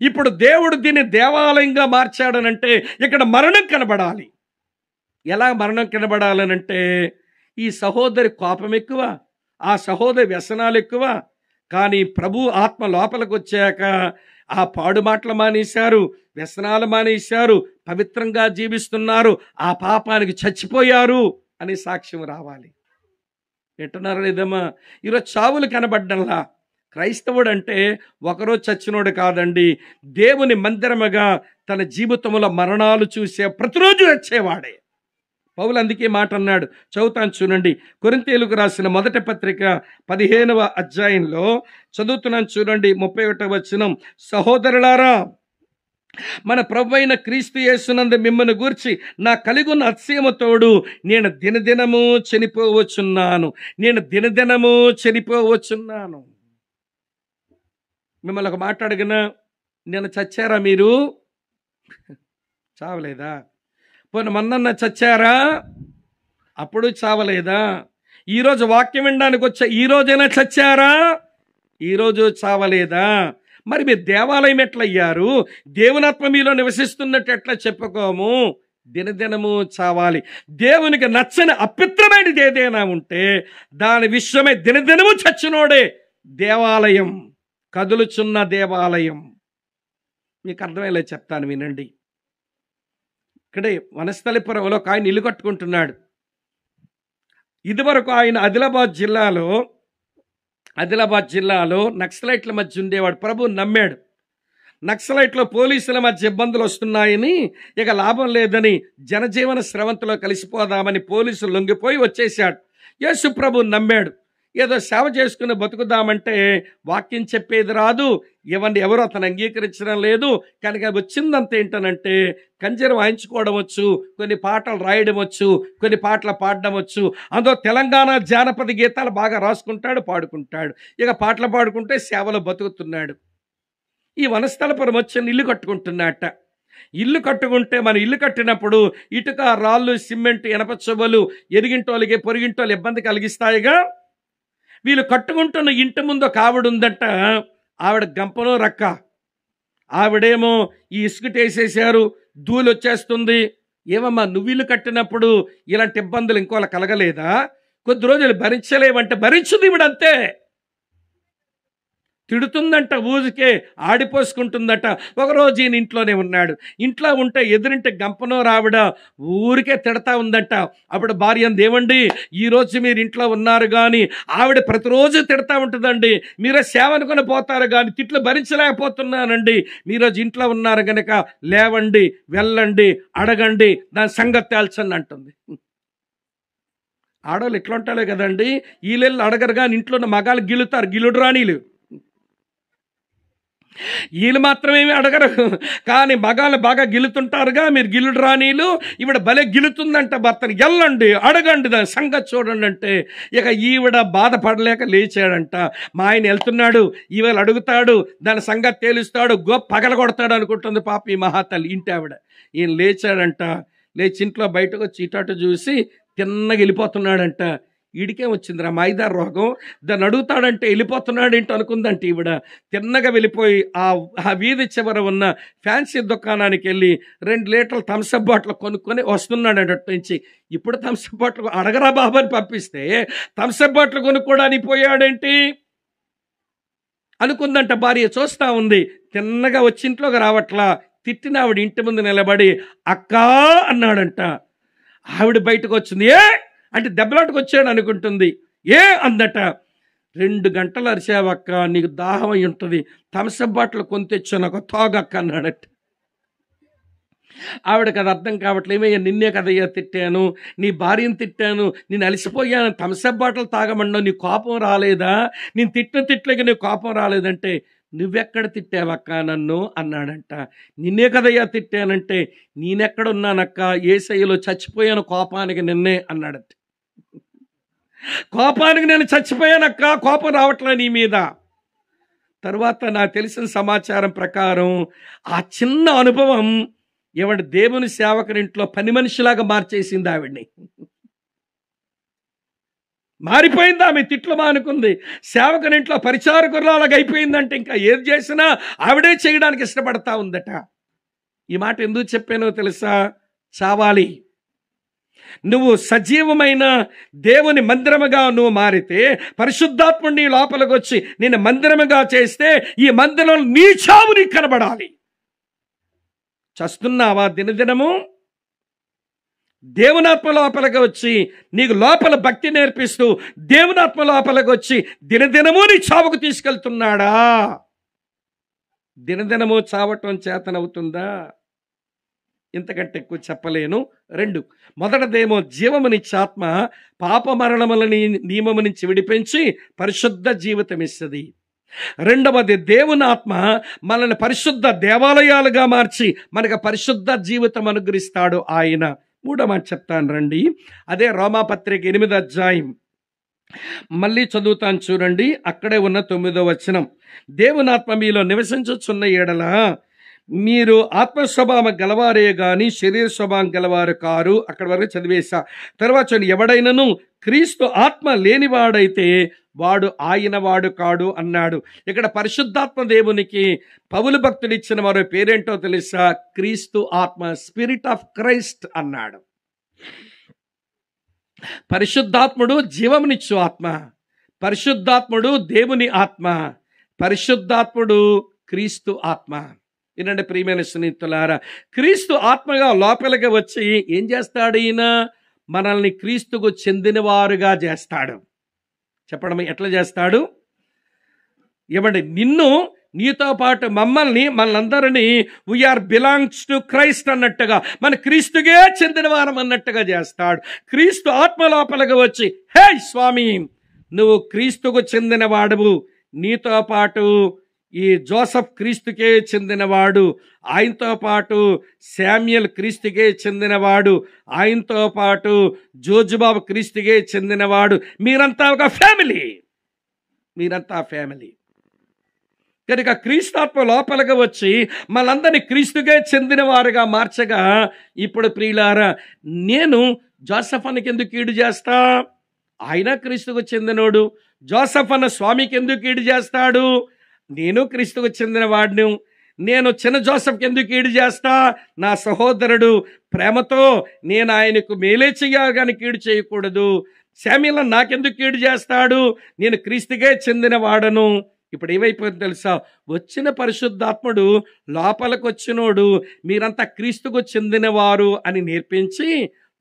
ఇప్పుడు దేవుడు దీన్ని దేవాలయంగా మార్చాడనంటే ఇక్కడ మరణం కనబడాలి. ఎలా మరణం కనబడాలనంటే, ఈ సహోదరి కోపం ఎక్కువ, ఆ సహోదరి వ్యసనాలు ఎక్కువ. కానీ ప్రభు ఆత్మ లోపలికి వచ్చాక ఆ పాడు మాటలు మానేశారు, వ్యసనాలు మానేశారు, పవిత్రంగా జీవిస్తున్నారు, ఆ పాపానికి చచ్చిపోయారు అని సాక్ష్యం రావాలి. వింటున్నారా లేదమ్మా? ఈరోజు చావులు కనబడ్డంలా. క్రైస్తవుడు అంటే ఒకరోజు చచ్చినోడు కాదండి. దేవుని మందిరముగా తన జీవితంలో మరణాలు చూసే ప్రతిరోజు వచ్చేవాడే. పౌలు అందుకే మాట అన్నాడు. చదువుతాను చూడండి. కొరింథీయులకు రాసిన మొదటి పత్రిక 15వ అధ్యాయంలో చదువుతున్నాను చూడండి. 31వ వచనం. సహోదరులారా, మన ప్రభువైన క్రీస్తు యేసునందు మిమ్మల్ని గూర్చి నా కలిగున్న అతిశయముతోడు నేను దినదినము చనిపోవచ్చున్నాను. మిమ్మల్ని ఒక మాట అడిగినా, నేను చచ్చారా? మీరు చావలేదా? పోనీ మొన్న చచ్చారా? అప్పుడు చావలేదా? ఈరోజు వాక్యం వినడానికి వచ్చా, ఈరోజైనా చచ్చారా? ఈరోజు చావలేదా? మరి మీరు దేవాలయం ఎట్లయ్యారు? దేవునాత్మ మీలో నివసిస్తున్నట్టు ఎట్లా చెప్పుకోము? దినదినము చావాలి. దేవునికి నచ్చని అపిత్రమైనది ఏదైనా ఉంటే దాని విషయమై దినదినము చచ్చినోడే దేవాలయం, కదులుచున్న దేవాలయం. మీకు అర్థమయ్యేలా చెప్తాను వినండి. ఇక్కడే వనస్థలిపురంలో ఒక ఆయన ఇల్లు కట్టుకుంటున్నాడు. ఇదివరకు ఆయన ఆదిలాబాద్ జిల్లాలో నక్సలైట్ల మధ్య ఉండేవాడు. ప్రభు నమ్మాడు. నక్సలైట్లో పోలీసుల మధ్య ఇబ్బందులు వస్తున్నాయని, ఇక లాభం లేదని జనజీవన స్రవంతిలో కలిసిపోదామని పోలీసులు లొంగిపోయి వచ్చేసాడు. యేసు ప్రభు నమ్మాడు. ఏదో సేవ చేసుకుని బతుకుదామంటే వాక్యం చెప్పేది రాదు, ఎవరు అతను అంగీకరించడం లేదు. కనుక వచ్చిందంత ఏంటనంటే కంజర వాయించుకోవడం వచ్చు, కొన్ని పాటలు రాయడం వచ్చు, కొన్ని పాటలు పాడడం వచ్చు. అందులో తెలంగాణ జానపద గీతాలు బాగా రాసుకుంటాడు, పాడుకుంటాడు. ఇక పాటలు పాడుకుంటే సేవలో బతుకుతున్నాడు. ఈ వనస్థలపురం వచ్చి ఇల్లు కట్టుకుంటున్నట్ట. ఇల్లు కట్టుకుంటే మనం ఇల్లు కట్టినప్పుడు ఇటుక, రాళ్ళు, సిమెంట్, ఇనప చువ్వలు ఎరిగింటోళ్ళకి పొరిగింటోళ్ళు ఇబ్బంది కలిగిస్తాయిగా. వీళ్ళు కట్టుకుంటున్న ఇంటి ముందు ఒక ఆవిడ ఉందంట. ఆవిడ గంపలో రక్క. ఆవిడేమో ఈ ఇసుకటేసేసారు, ధూళి వచ్చేస్తుంది. ఏమమ్మా, నువ్వు ఇల్లు కట్టినప్పుడు ఇలాంటి ఇబ్బందులు ఇంకోలా కలగలేదా? కొద్ది రోజులు భరించలేవంటే భరించుది ఇవిడంతే. తిడుతుందంట, ఊరికే ఆడిపోసుకుంటుందట. ఒకరోజు ఈయన ఇంట్లోనే ఉన్నాడు. ఇంట్లో ఉంటే ఎదురింటి గంపనో రావిడ ఊరికే తిడతా ఉందంట. అప్పుడు భార్య దేవండి, ఈరోజు మీరు ఇంట్లో ఉన్నారు కానీ ఆవిడ ప్రతిరోజు తిడతా ఉంటుందండి, మీరే సేవ అనుకుని పోతారు కానీ తిట్లు భరించలేకపోతున్నానండి, మీరోజు ఇంట్లో ఉన్నారు కనుక లేవండి, వెళ్ళండి, అడగండి, దాని సంగతి తేల్చండి అంటుంది. ఆడవాళ్ళు ఎట్లా ఉంటాలే కదండి, వీళ్ళు అడగరు కానీ ఇంట్లో ఉన్న మగాళ్ళు గిలుతారు, గిలుడు రాణీలు. వీళ్ళు మాత్రమేమి అడగరు కానీ మగాళ్ళు బాగా గిలుతుంటారుగా, మీరు గిలుడు రాణీలు. ఈవిడ భలే గిలుతుందంట భర్తని, వెళ్ళండి, అడగండి, దాని సంగతి చూడండి అంటే ఇక ఈవిడ బాధపడలేక లేచాడంట. మా ఆయన వెళ్తున్నాడు, ఈవేళ అడుగుతాడు, దాని సంగతి తేలుస్తాడు, పగల కొడతాడు అనుకుంటుంది పాప ఈ మహాతల్లి ఇంటి ఆవిడ. ఈయన లేచాడంట, లేచి ఇంట్లో బయటకు వచ్చి ఇటాటు చూసి తిన్నగా వెళ్ళిపోతున్నాడంట. ఈడికేం వచ్చిందిరా మైదార్ రోగం, దాన్ని అడుగుతాడంటే వెళ్ళిపోతున్నాడు ఏంటో అనుకుందంట ఈవిడ. తిన్నగా వెళ్ళిపోయి ఆ వీధి చివర ఉన్న ఫ్యాన్సీ దుకాణానికి వెళ్ళి 2 లీటర్ల థమ్సప్ బాటిల్ కొనుక్కొని వస్తున్నాడు అటు నుంచి. ఇప్పుడు థమ్సప్ బాటిల్ అడగరా బాబు అని పంపిస్తే థమ్సప్ బాటిల్ కొనుక్కోడానికి పోయాడేంటి అనుకుందంట భార్య. చూస్తా ఉంది, తిన్నగా వచ్చి ఇంట్లోకి రావట్లా. తిట్టిన ఆవిడ ఇంటి ముందు నిలబడి అక్కా అన్నాడంట. ఆవిడ బయటకు వచ్చింది, ఏ అంటే దెబ్బలాటకు వచ్చాడు అనుకుంటుంది. ఏ అందట. 2 గంటలు అరిసావక్క, నీకు దాహం అయి ఉంటుంది, థమ్సప్ బాటిల్ కొని తెచ్చాను, ఒక తాగక్క అన్నాడట. ఆవిడకి అది అర్థం కావట్లే. ఏమయ్యా నిన్నే కదయ్యా తిట్టాను, నీ భార్యను తిట్టాను, నేను అలసిపోయాను, థమ్సప్ బాటిల్ తాగమన్నా నీ కోపం రాలేదా, నేను తిట్టిన తిట్లకి నీ కోపం రాలేదంటే నువ్వెక్కడ తిట్టావక్క నన్ను అన్నాడంట. నిన్నే కదయ్యా తిట్టానంటే నేనెక్కడున్నానక్క, ఏసయ్యలో చచ్చిపోయాను కోపానికి నిన్నే అన్నాడట. కోపానికి నేను చచ్చిపోయానక్క, కోపం రావట్లే నీ మీద. తర్వాత నాకు తెలిసిన సమాచారం ప్రకారం ఆ చిన్న అనుభవం ఎవడి దేవుని సేవకునింట్లో పని మనిషిలాగా మార్చేసింది ఆవిడ్ని. మారిపోయింది ఆమె, తిట్లు మానుకుంది. సేవకునింట్లో పరిచారకురాలాగా అయిపోయిందంటే ఇంకా ఏది చేసినా ఆవిడే చేయడానికి ఇష్టపడతా ఉందట. ఈ మాట ఎందుకు చెప్పానో తెలుసా? చావాలి. నువ్వు సజీవమైన దేవుని మందిరముగా నువ్వు మారితే, పరిశుద్ధాత్ముడు నీ లోపలికి వచ్చి నేను మందిరముగా చేస్తే ఈ మందిరంలో నీ చావు నీకు కనబడాలి. చస్తున్నావా దినదినము? దేవునాత్మ లోపలికి వచ్చి నీకు లోపల భక్తి నేర్పిస్తూ దేవునాత్మ లోపలికి వచ్చి దినదినము నీ చావుకు తీసుకెళ్తున్నాడా? దినదినము చావటం చేతనవుతుందా? ఇంతకంటే ఎక్కువ చెప్పలేను. 2, మొదటిదేమో జీవమునిచ్చే ఆత్మ పాప మరణములని నియమము నుంచి విడిపించి పరిశుద్ధ జీవితం ఇస్తుంది. 2వది దేవుని ఆత్మ మనల్ని పరిశుద్ధ దేవాలయాలుగా మార్చి మనకు పరిశుద్ధ జీవితం అనుగ్రహిస్తాడు ఆయన. 3వ మాట చెప్తాను రండి. అదే రోమాపత్రిక 8వ అధ్యాయం మళ్ళీ చదువుతాను చూడండి. అక్కడే ఉన్న 9వ వచనం. దేవుని ఆత్మ మీలో నివసించుచున్న ఎడల మీరు ఆత్మ స్వభావం గలవారే గాని శరీర స్వభావం గలవారు కారు. అక్కడి వరకు చదివేశా. తర్వాత చూడండి, ఎవడైనను క్రీస్తు ఆత్మ లేనివాడైతే వాడు ఆయన వాడు కాడు అన్నాడు. ఇక్కడ పరిశుద్ధాత్మ దేవునికి పౌలు భక్తుడు ఇచ్చిన మరో పేరేంటో తెలుసా? క్రీస్తు ఆత్మ, స్పిరిట్ ఆఫ్ క్రైస్ట్ అన్నాడు. పరిశుద్ధాత్ముడు జీవమునిచ్చు ఆత్మ, పరిశుద్ధాత్ముడు దేవుని ఆత్మ, పరిశుద్ధాత్ముడు క్రీస్తు ఆత్మ. వినండి ప్రియమైన స్నేహితులారా, క్రీస్తు ఆత్మగా లోపలికి వచ్చి ఏం చేస్తాడు? ఈయన మనల్ని క్రీస్తుకు చెందిన వారుగా చేస్తాడు. చెప్పడం ఎట్లా చేస్తాడు? ఇవ్వండి, నిన్ను నీతో పాటు మనందరినీ వీఆర్ బిలాంగ్స్ టు క్రైస్ట్ అన్నట్టుగా, మన క్రీస్తుకే చెందిన వారం అన్నట్టుగా చేస్తాడు. క్రీస్తు ఆత్మ లోపలికి వచ్చి, హే స్వామి, నువ్వు క్రీస్తుకు చెందిన వాడువు, నీతో పాటు ఈ జోసఫ్ క్రీస్తుకే చెందినవాడు, ఆయనతో పాటు శామ్యుయల్ క్రీస్తుకే చెందినవాడు, ఆయనతో పాటు జోజుబాబు క్రీస్తుకే చెందినవాడు, మీరంతా ఒక ఫ్యామిలీ, మీరంతా ఫ్యామిలీ. కనుక క్రీస్తాత్మ లోపలికి వచ్చి మనందరినీ క్రీస్తుకే చెందిన వారుగా మార్చగా, ఇప్పుడు ప్రియులారా, నేను జోసఫ్ అన్నకి ఎందుకు కీడు చేస్తా? ఆయన క్రీస్తుకు చెందినోడు. జోసఫ్ అన్న స్వామికి ఎందుకు కీడు చేస్తాడు? నేను క్రీస్తుకు చెందిన వాడిని. నేను చిన్న జోసఫ్కి ఎందుకు కీడు చేస్తా? నా సహోదరుడు, ప్రేమతో నేను ఆయనకు మేలే చెయ్యాలి కానీ కీడు చేయకూడదు. శామ్యుయల్ నాకెందుకు కీడు చేస్తాడు? నేను క్రీస్తుకే చెందిన వాడను. ఇప్పుడు ఏమైపోయింది తెలుసా? వచ్చిన పరిశుద్ధాత్ముడు లోపలికి వచ్చినోడు మీరంతా క్రీస్తుకు చెందినవారు అని నేర్పించి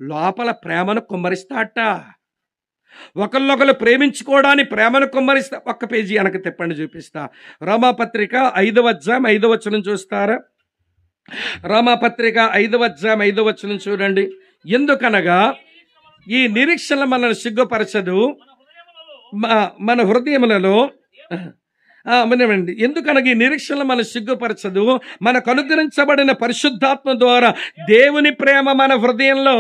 లోపల ప్రేమను కుమ్మరిస్తాట. ఒకళ్ళొకరు ప్రేమించుకోవడానికి ప్రేమను కుమ్మరిస్తా. ఒక్క పేజీ వెనక తిప్పండి, చూపిస్తా. రోమాపత్రిక 5వ అధ్యాయం 5వ వచనం చూస్తారా? రోమాపత్రిక 5వ అధ్యాయం 5వ వచనం చూడండి. ఎందుకనగా ఈ నిరీక్షణ మనల్ని సిగ్గుపరచదు, మన హృదయములలో ఎందుకనగా ఈ నిరీక్షణ మన సిగ్గుపరచదు, మనకు అనుగ్రహించబడిన పరిశుద్ధాత్మ ద్వారా దేవుని ప్రేమ మన హృదయంలో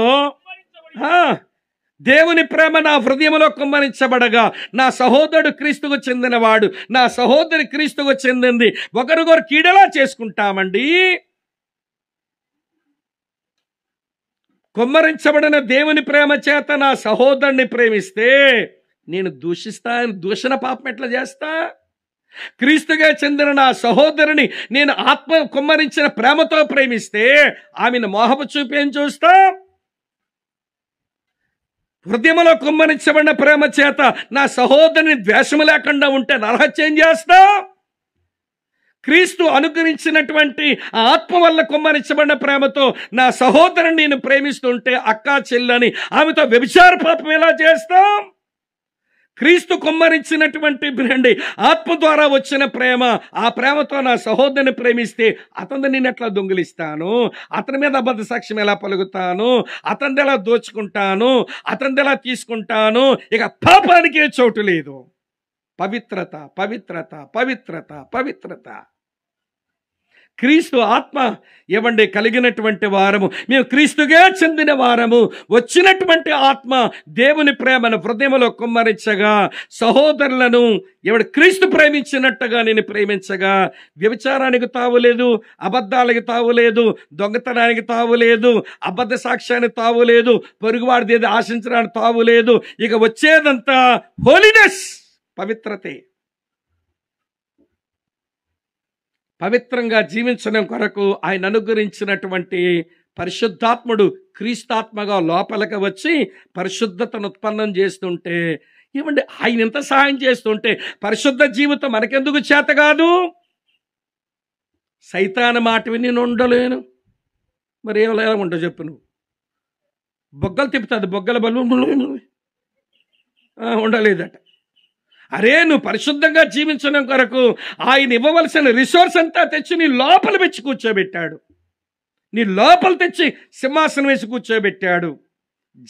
దేవుని ప్రేమ నా హృదయంలో కుమ్మరించబడగా నా సహోదరుడు క్రీస్తుకు చెందినవాడు, నా సహోదరి క్రీస్తుకు చెందింది, ఒకరికొకరు కీడలా చేసుకుంటామండి. కుమ్మరించబడిన దేవుని ప్రేమ చేత నా సహోదరుని ప్రేమిస్తే నేను దూషణ పాపం ఎట్లా చేస్తా? క్రీస్తుగా చెందిన నా సహోదరుని నేను ఆత్మ కుమ్మరించిన ప్రేమతో ప్రేమిస్తే ఆమెను మోహపు చూపేం చూస్తా? హృదయంలో కుమ్మరించబడిన ప్రేమ చేత నా సహోదరుని ద్వేషము లేకుండా ఉంటే నరహత్యం చేస్తా? క్రీస్తు అనుగ్రహించినటువంటి ఆత్మ వల్ల కుమ్మరించబడిన ప్రేమతో నా సహోదరుని నేను ప్రేమిస్తుంటే అక్కా చెల్లని ఆమెతో వ్యభిచార పాపం ఎలా చేస్తాం? క్రీస్తు కుమ్మరించినటువంటి ఆత్మ ద్వారా వచ్చిన ప్రేమ, ఆ ప్రేమతో నా సహోదరుని ప్రేమిస్తే అతన్ని నేను ఎట్లా దొంగిలిస్తాను? అతని మీద అబద్ధ సాక్ష్యం ఎలా పలుకుతాను? అతన్ని ఎలా దోచుకుంటాను? అతన్ని ఎలా తీసుకుంటాను? ఇక పాపానికే చోటు లేదు. పవిత్రత, పవిత్రత, పవిత్రత, పవిత్రత. క్రీస్తు ఆత్మ కలిగినటువంటి వారము, మేము క్రీస్తుగా చెందిన వారము. వచ్చినటువంటి ఆత్మ దేవుని ప్రేమను హృదయంలో కుమ్మరించగా సహోదరులను క్రీస్తు ప్రేమించినట్టుగా నేను ప్రేమించగా వ్యభిచారానికి తావులేదు, అబద్ధాలకి తావులేదు, దొంగతనానికి తావులేదు, అబద్ధ సాక్ష్యానికి తావులేదు, పొరుగువాడిది ఏది ఆశించడానికి తావులేదు. ఇక వచ్చేదంతా హోలీనెస్, పవిత్రతే. పవిత్రంగా జీవించడం కొరకు ఆయన అనుగ్రహించినటువంటి పరిశుద్ధాత్ముడు క్రీస్తాత్మగా లోపలికి వచ్చి పరిశుద్ధతను ఉత్పన్నం చేస్తుంటే ఆయన ఎంత సహాయం చేస్తుంటే పరిశుద్ధ జీవితం మనకెందుకు చేత కాదు? సైతాను మాట విని నేను ఉండలేను. మరి ఎలా ఉంటావు చెప్పు? నువ్వు బొగ్గలు తిప్పుతుంది, బొగ్గల బలు ఉండలేదట. అరే, నువ్వు పరిశుద్ధంగా జీవించడం కొరకు ఆయన ఇవ్వవలసిన రిసోర్స్ అంతా తెచ్చి నీ లోపల పెంచి కూర్చోబెట్టాడు. నీ లోపల తెచ్చి సింహాసనం వేసి కూర్చోబెట్టాడు.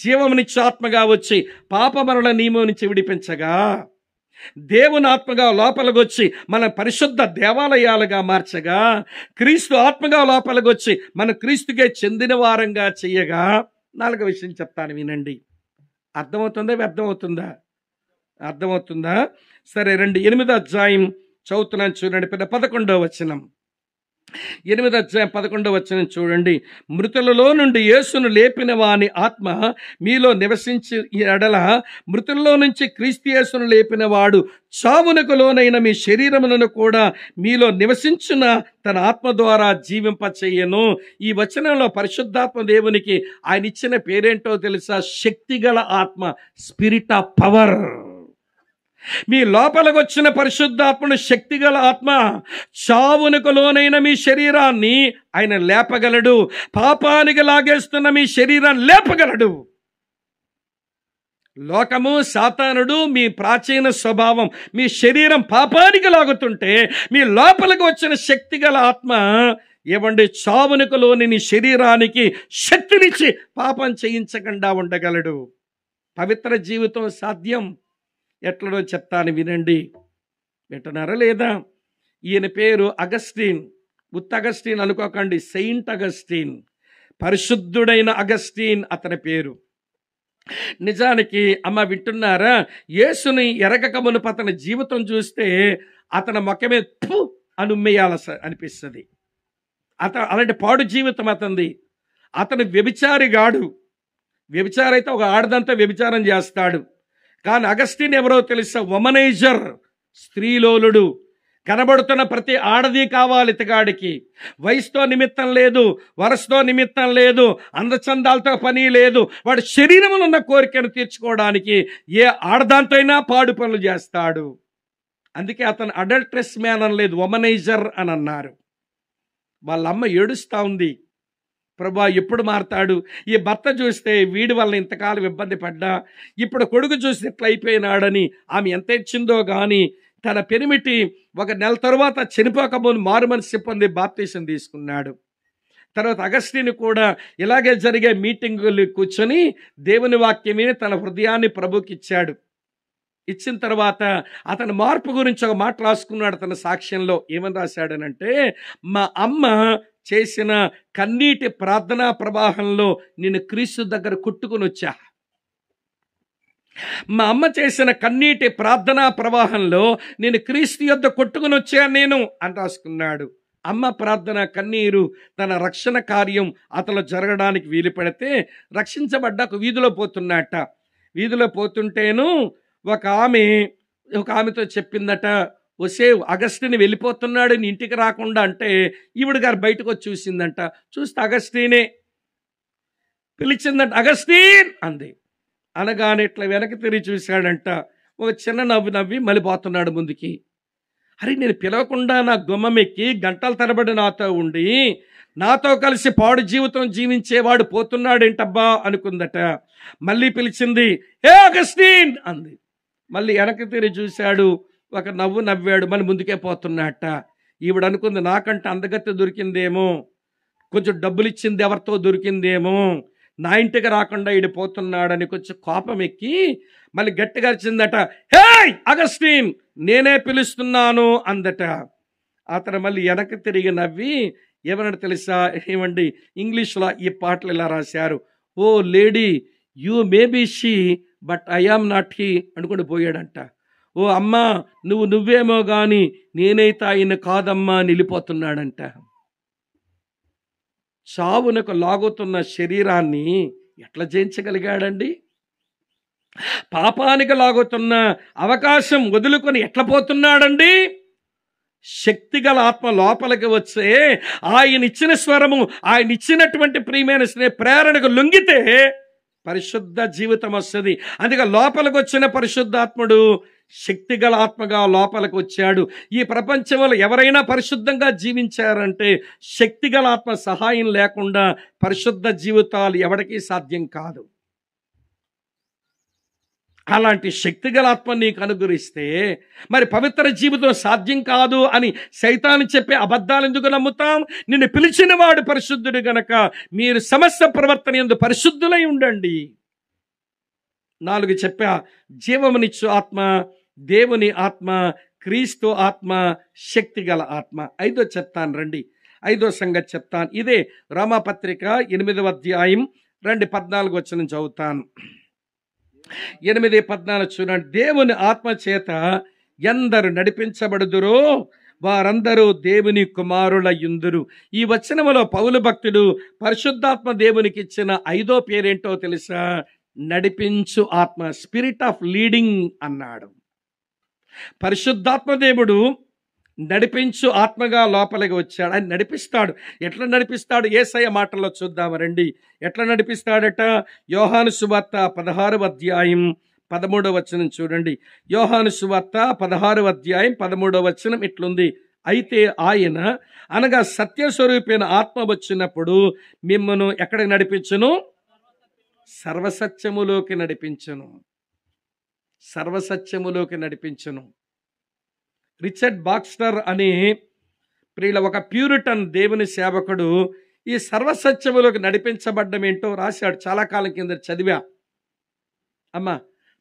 జీవమునిచ్చే ఆత్మగా వచ్చి పాపమరుల నియమం నుంచి విడిపించగా దేవుని ఆత్మగా లోపలికి వచ్చి మన పరిశుద్ధ దేవాలయాలుగా మార్చగా క్రీస్తు ఆత్మగా లోపలికి వచ్చి మన క్రీస్తుకే చెందిన వారంగా చెయ్యగా 4వ విషయం చెప్తాను, వినండి. అర్థమవుతుందా? వ్యర్థమవుతుందా? అర్థమవుతుందా? సరే రండి. 8వ అధ్యాయం చదువుతున్నాను చూడండి. 11వ వచనం. 8వ అధ్యాయం 11వ వచనం చూడండి. మృతులలో నుండి యేసును లేపిన వాని ఆత్మ మీలో నివసించి ఎడల మృతుల్లో నుంచి క్రీస్తు యేసును లేపిన వాడు చావునకు లోనైన మీ శరీరములను కూడా మీలో నివసించిన తన ఆత్మ ద్వారా జీవింపచేయను. ఈ వచనంలో పరిశుద్ధాత్మ దేవునికి ఆయన ఇచ్చిన పేరేంటో తెలుసా? శక్తిగల ఆత్మ, స్పిరిట్ ఆఫ్ పవర్. మీ లోపలికి వచ్చిన పరిశుద్ధాత్మను శక్తిగల ఆత్మ చావునకు లోనైన మీ శరీరాన్ని ఆయన లేపగలడు. పాపానికి లాగేస్తున్న మీ శరీరాన్ని లేపగలడు. లోకము, సాతానుడు, మీ ప్రాచీన స్వభావం, మీ శరీరం పాపానికి లాగుతుంటే మీ లోపలికి వచ్చిన శక్తిగల ఆత్మ చావునకు లోని నీ శరీరానికి శక్తినిచ్చి పాపం చేయించకుండా ఉండగలడు. పవిత్ర జీవితం సాధ్యం. ఎట్లనో చెప్తాను, వినండి. వింటున్నారా లేదా? ఈయన పేరు అగస్టిన్. అగస్టిన్ అనుకోకండి, సెయింట్ అగస్టిన్, పరిశుద్ధుడైన అగస్టిన్ అతని పేరు. నిజానికి అమ్మ వింటున్నారా? యేసుని ఎరగక మునుపు అతని జీవితం చూస్తే అతని ముఖమే థు అని ఉమ్మేయాల అనిపిస్తుంది. అలాంటి పాడు జీవితం అతనిది. అతను వ్యభిచారిగాడు. వ్యభిచారైతే ఒక ఆడదంతా వ్యభిచారం చేస్తాడు. కానీ అగస్టిన్ ఎవరో తెలుసా? వమనైజర్, స్త్రీలోలుడు. కనబడుతున్న ప్రతి ఆడది కావాలి ఇతగాడికి. వయసుతో నిమిత్తం లేదు, వరసతో నిమిత్తం లేదు, అందచందాలతో పని లేదు. వాడు శరీరంలో ఉన్న కోరికను తీర్చుకోవడానికి ఏ ఆడదాంతో అయినా పాడు పనులు చేస్తాడు. అందుకే అతను అడల్ట్రెస్ మ్యాన్ అనలేదు, వమనైజర్ అని అన్నారు. వాళ్ళ అమ్మ ఏడుస్తూ ఉంది, ప్రభా ఎప్పుడు మారతాడు? ఈ భర్త చూస్తే వీడి వల్ల ఇంతకాలం ఇబ్బంది పడ్డా, ఇప్పుడు కొడుకు చూస్తే ఇట్లా అయిపోయినాడని ఆమె ఎంత ఇచ్చిందో కానీ తన పెనిమిటి ఒక నెల తరువాత చనిపోకముందు మారు మనసు పొంది బాప్తీసం తీసుకున్నాడు. తర్వాత అగస్టిన్ కూడా ఇలాగే జరిగే మీటింగులు కూర్చొని దేవుని వాక్యమే తన హృదయాన్ని ప్రభుకి ఇచ్చాడు. ఇచ్చిన తర్వాత అతని మార్పు గురించి ఒక మాట రాసుకున్నాడు తన సాక్ష్యంలో. ఏమని రాశాడనంటే, మా అమ్మ చేసిన కన్నీటి ప్రార్థనా ప్రవాహంలో నేను క్రీస్తు దగ్గర కొట్టుకుని వచ్చా. మా అమ్మ చేసిన కన్నీటి ప్రార్థనా ప్రవాహంలో నేను క్రీస్తు యొద్ద కొట్టుకుని వచ్చాను నేను అని రాసుకున్నాడు. అమ్మ ప్రార్థన కన్నీరు తన రక్షణ కార్యం అతను జరగడానికి వీలు పెడితే రక్షించబడ్డాక వీధిలో పోతున్నట్ట. వీధిలో పోతుంటేను ఒక ఆమెతో చెప్పిందట, వసే అగస్టిన్ వెళ్ళిపోతున్నాడు నీ ఇంటికి రాకుండా అంటే ఈవిడ గారు బయటకు వచ్చి చూసిందంట. చూస్తే అగస్టినే పిలిచిందంట, అగస్టిన్ అంది. అనగానే ఇట్లా వెనక్కి తిరిగి చూశాడంట. ఒక చిన్న నవ్వు నవ్వి మళ్ళీ పోతున్నాడు ముందుకి. అరే నేను పిలవకుండా నా గుమ్మం ఎక్కి గంటల తరబడి నాతో ఉండి నాతో కలిసి పాడు జీవితం జీవించేవాడు పోతున్నాడేంటబ్బా అనుకుందట. మళ్ళీ పిలిచింది, ఏ అగస్టిన్ అంది. మళ్ళీ వెనక్కి తిరిగి చూశాడు, ఒక నవ్వు నవ్వాడు, మళ్ళీ ముందుకే పోతున్నట్ట. ఈవిడ అనుకుంది నాకంటే అందగత్తె దొరికిందేమో, కొంచెం డబ్బులు ఇచ్చింది ఎవరితో దొరికిందేమో, నా ఇంటికి రాకుండా ఈడు పోతున్నాడని కొంచెం కోపం ఎక్కి మళ్ళీ గట్టిగా వచ్చిందట, హే అగస్టిన్ నేనే పిలుస్తున్నాను అందట. అతను మళ్ళీ వెనక్కి తిరిగి నవ్వి ఏమన్నాడు తెలుసా? ఏమండి ఇంగ్లీష్లో ఈ పాటలు ఇలా రాశారు, oh lady you may be she but I am not he అనుకుని పోయాడంట. ఓ అమ్మా నువ్వేమో కానీ నేనైతే ఆయన కాదమ్మా నిలిపోతున్నాడంట. చావునకు లాగుతున్న శరీరాన్ని ఎట్లా జయించగలిగాడండి? పాపానికి లాగుతున్న అవకాశం వదులుకొని ఎట్లా పోతున్నాడండి? శక్తిగల ఆత్మ లోపలికి వచ్చే ఆయన ఇచ్చిన స్వరము, ఆయన ఇచ్చినటువంటి ప్రియమైన ప్రేరణకు లొంగితే పరిశుద్ధ జీవితం వస్తుంది. అందుకే లోపలికి వచ్చిన పరిశుద్ధాత్ముడు శక్తిగల ఆత్మగా లోపలికి వచ్చాడు. ఈ ప్రపంచంలో ఎవరైనా పరిశుద్ధంగా జీవించారంటే శక్తిగల ఆత్మ సహాయం లేకుండా పరిశుద్ధ జీవితాలు ఎవరికీ సాధ్యం కాదు. అలాంటి శక్తిగల ఆత్మ నీకు అనుగ్రహిస్తే మరి పవిత్ర జీవితం సాధ్యం కాదు అని సైతాను చెప్పే అబద్ధాలు ఎందుకు నమ్ముతాం? నిన్ను పిలిచిన వాడు పరిశుద్ధుడు గనక మీరు సమస్త ప్రవర్తన యందు పరిశుద్ధులై ఉండండి. 4 చెప్పా, జీవమునిచ్చు ఆత్మ, దేవుని ఆత్మ, క్రీస్తు ఆత్మ, శక్తిగల ఆత్మ. 5 చెప్తాను రండి, 5వ సంగతి చెప్తాను. ఇదే రోమాపత్రిక 8వ అధ్యాయం 2:14 వచనం చదువుతాను. 8:14 చూడండి. దేవుని ఆత్మ చేత ఎందరు నడిపించబడుదురో వారందరూ దేవుని కుమారుల యుందురు. ఈ వచనములో పౌలు భక్తుడు పరిశుద్ధాత్మ దేవునికి ఇచ్చిన 5వ పేరేంటో తెలుసా? నడిపించు ఆత్మ, స్పిరిట్ ఆఫ్ లీడింగ్ అన్నాడు. పరిశుద్ధాత్మ దేవుడు నడిపించు ఆత్మగా లోపలికి వచ్చాడు. ఆయన నడిపిస్తాడు. ఎట్లా నడిపిస్తాడు? యేసయ్య మాటల్లో చూద్దాం రండి. ఎట్లా నడిపిస్తాడట? యోహాను సువార్త 16వ అధ్యాయం 13వ వచనం చూడండి. యోహాను సువార్త 16వ అధ్యాయం 13వ వచనం ఇట్లుంది, అయితే ఆయన అనగా సత్యస్వరూపైన ఆత్మ వచ్చినప్పుడు మిమ్మను ఎక్కడికి నడిపించును? సర్వసత్యములోకి నడిపించును. సర్వసత్యములోకి నడిపించును. రిచర్డ్ బాక్స్టర్ అనే ప్రియుల ఒక ప్యూరిటన్ దేవుని సేవకుడు ఈ సర్వసత్యములోకి నడిపించబడ్డం ఏంటో రాశాడు. చాలా కాలం కింద చదివా. అమ్మ,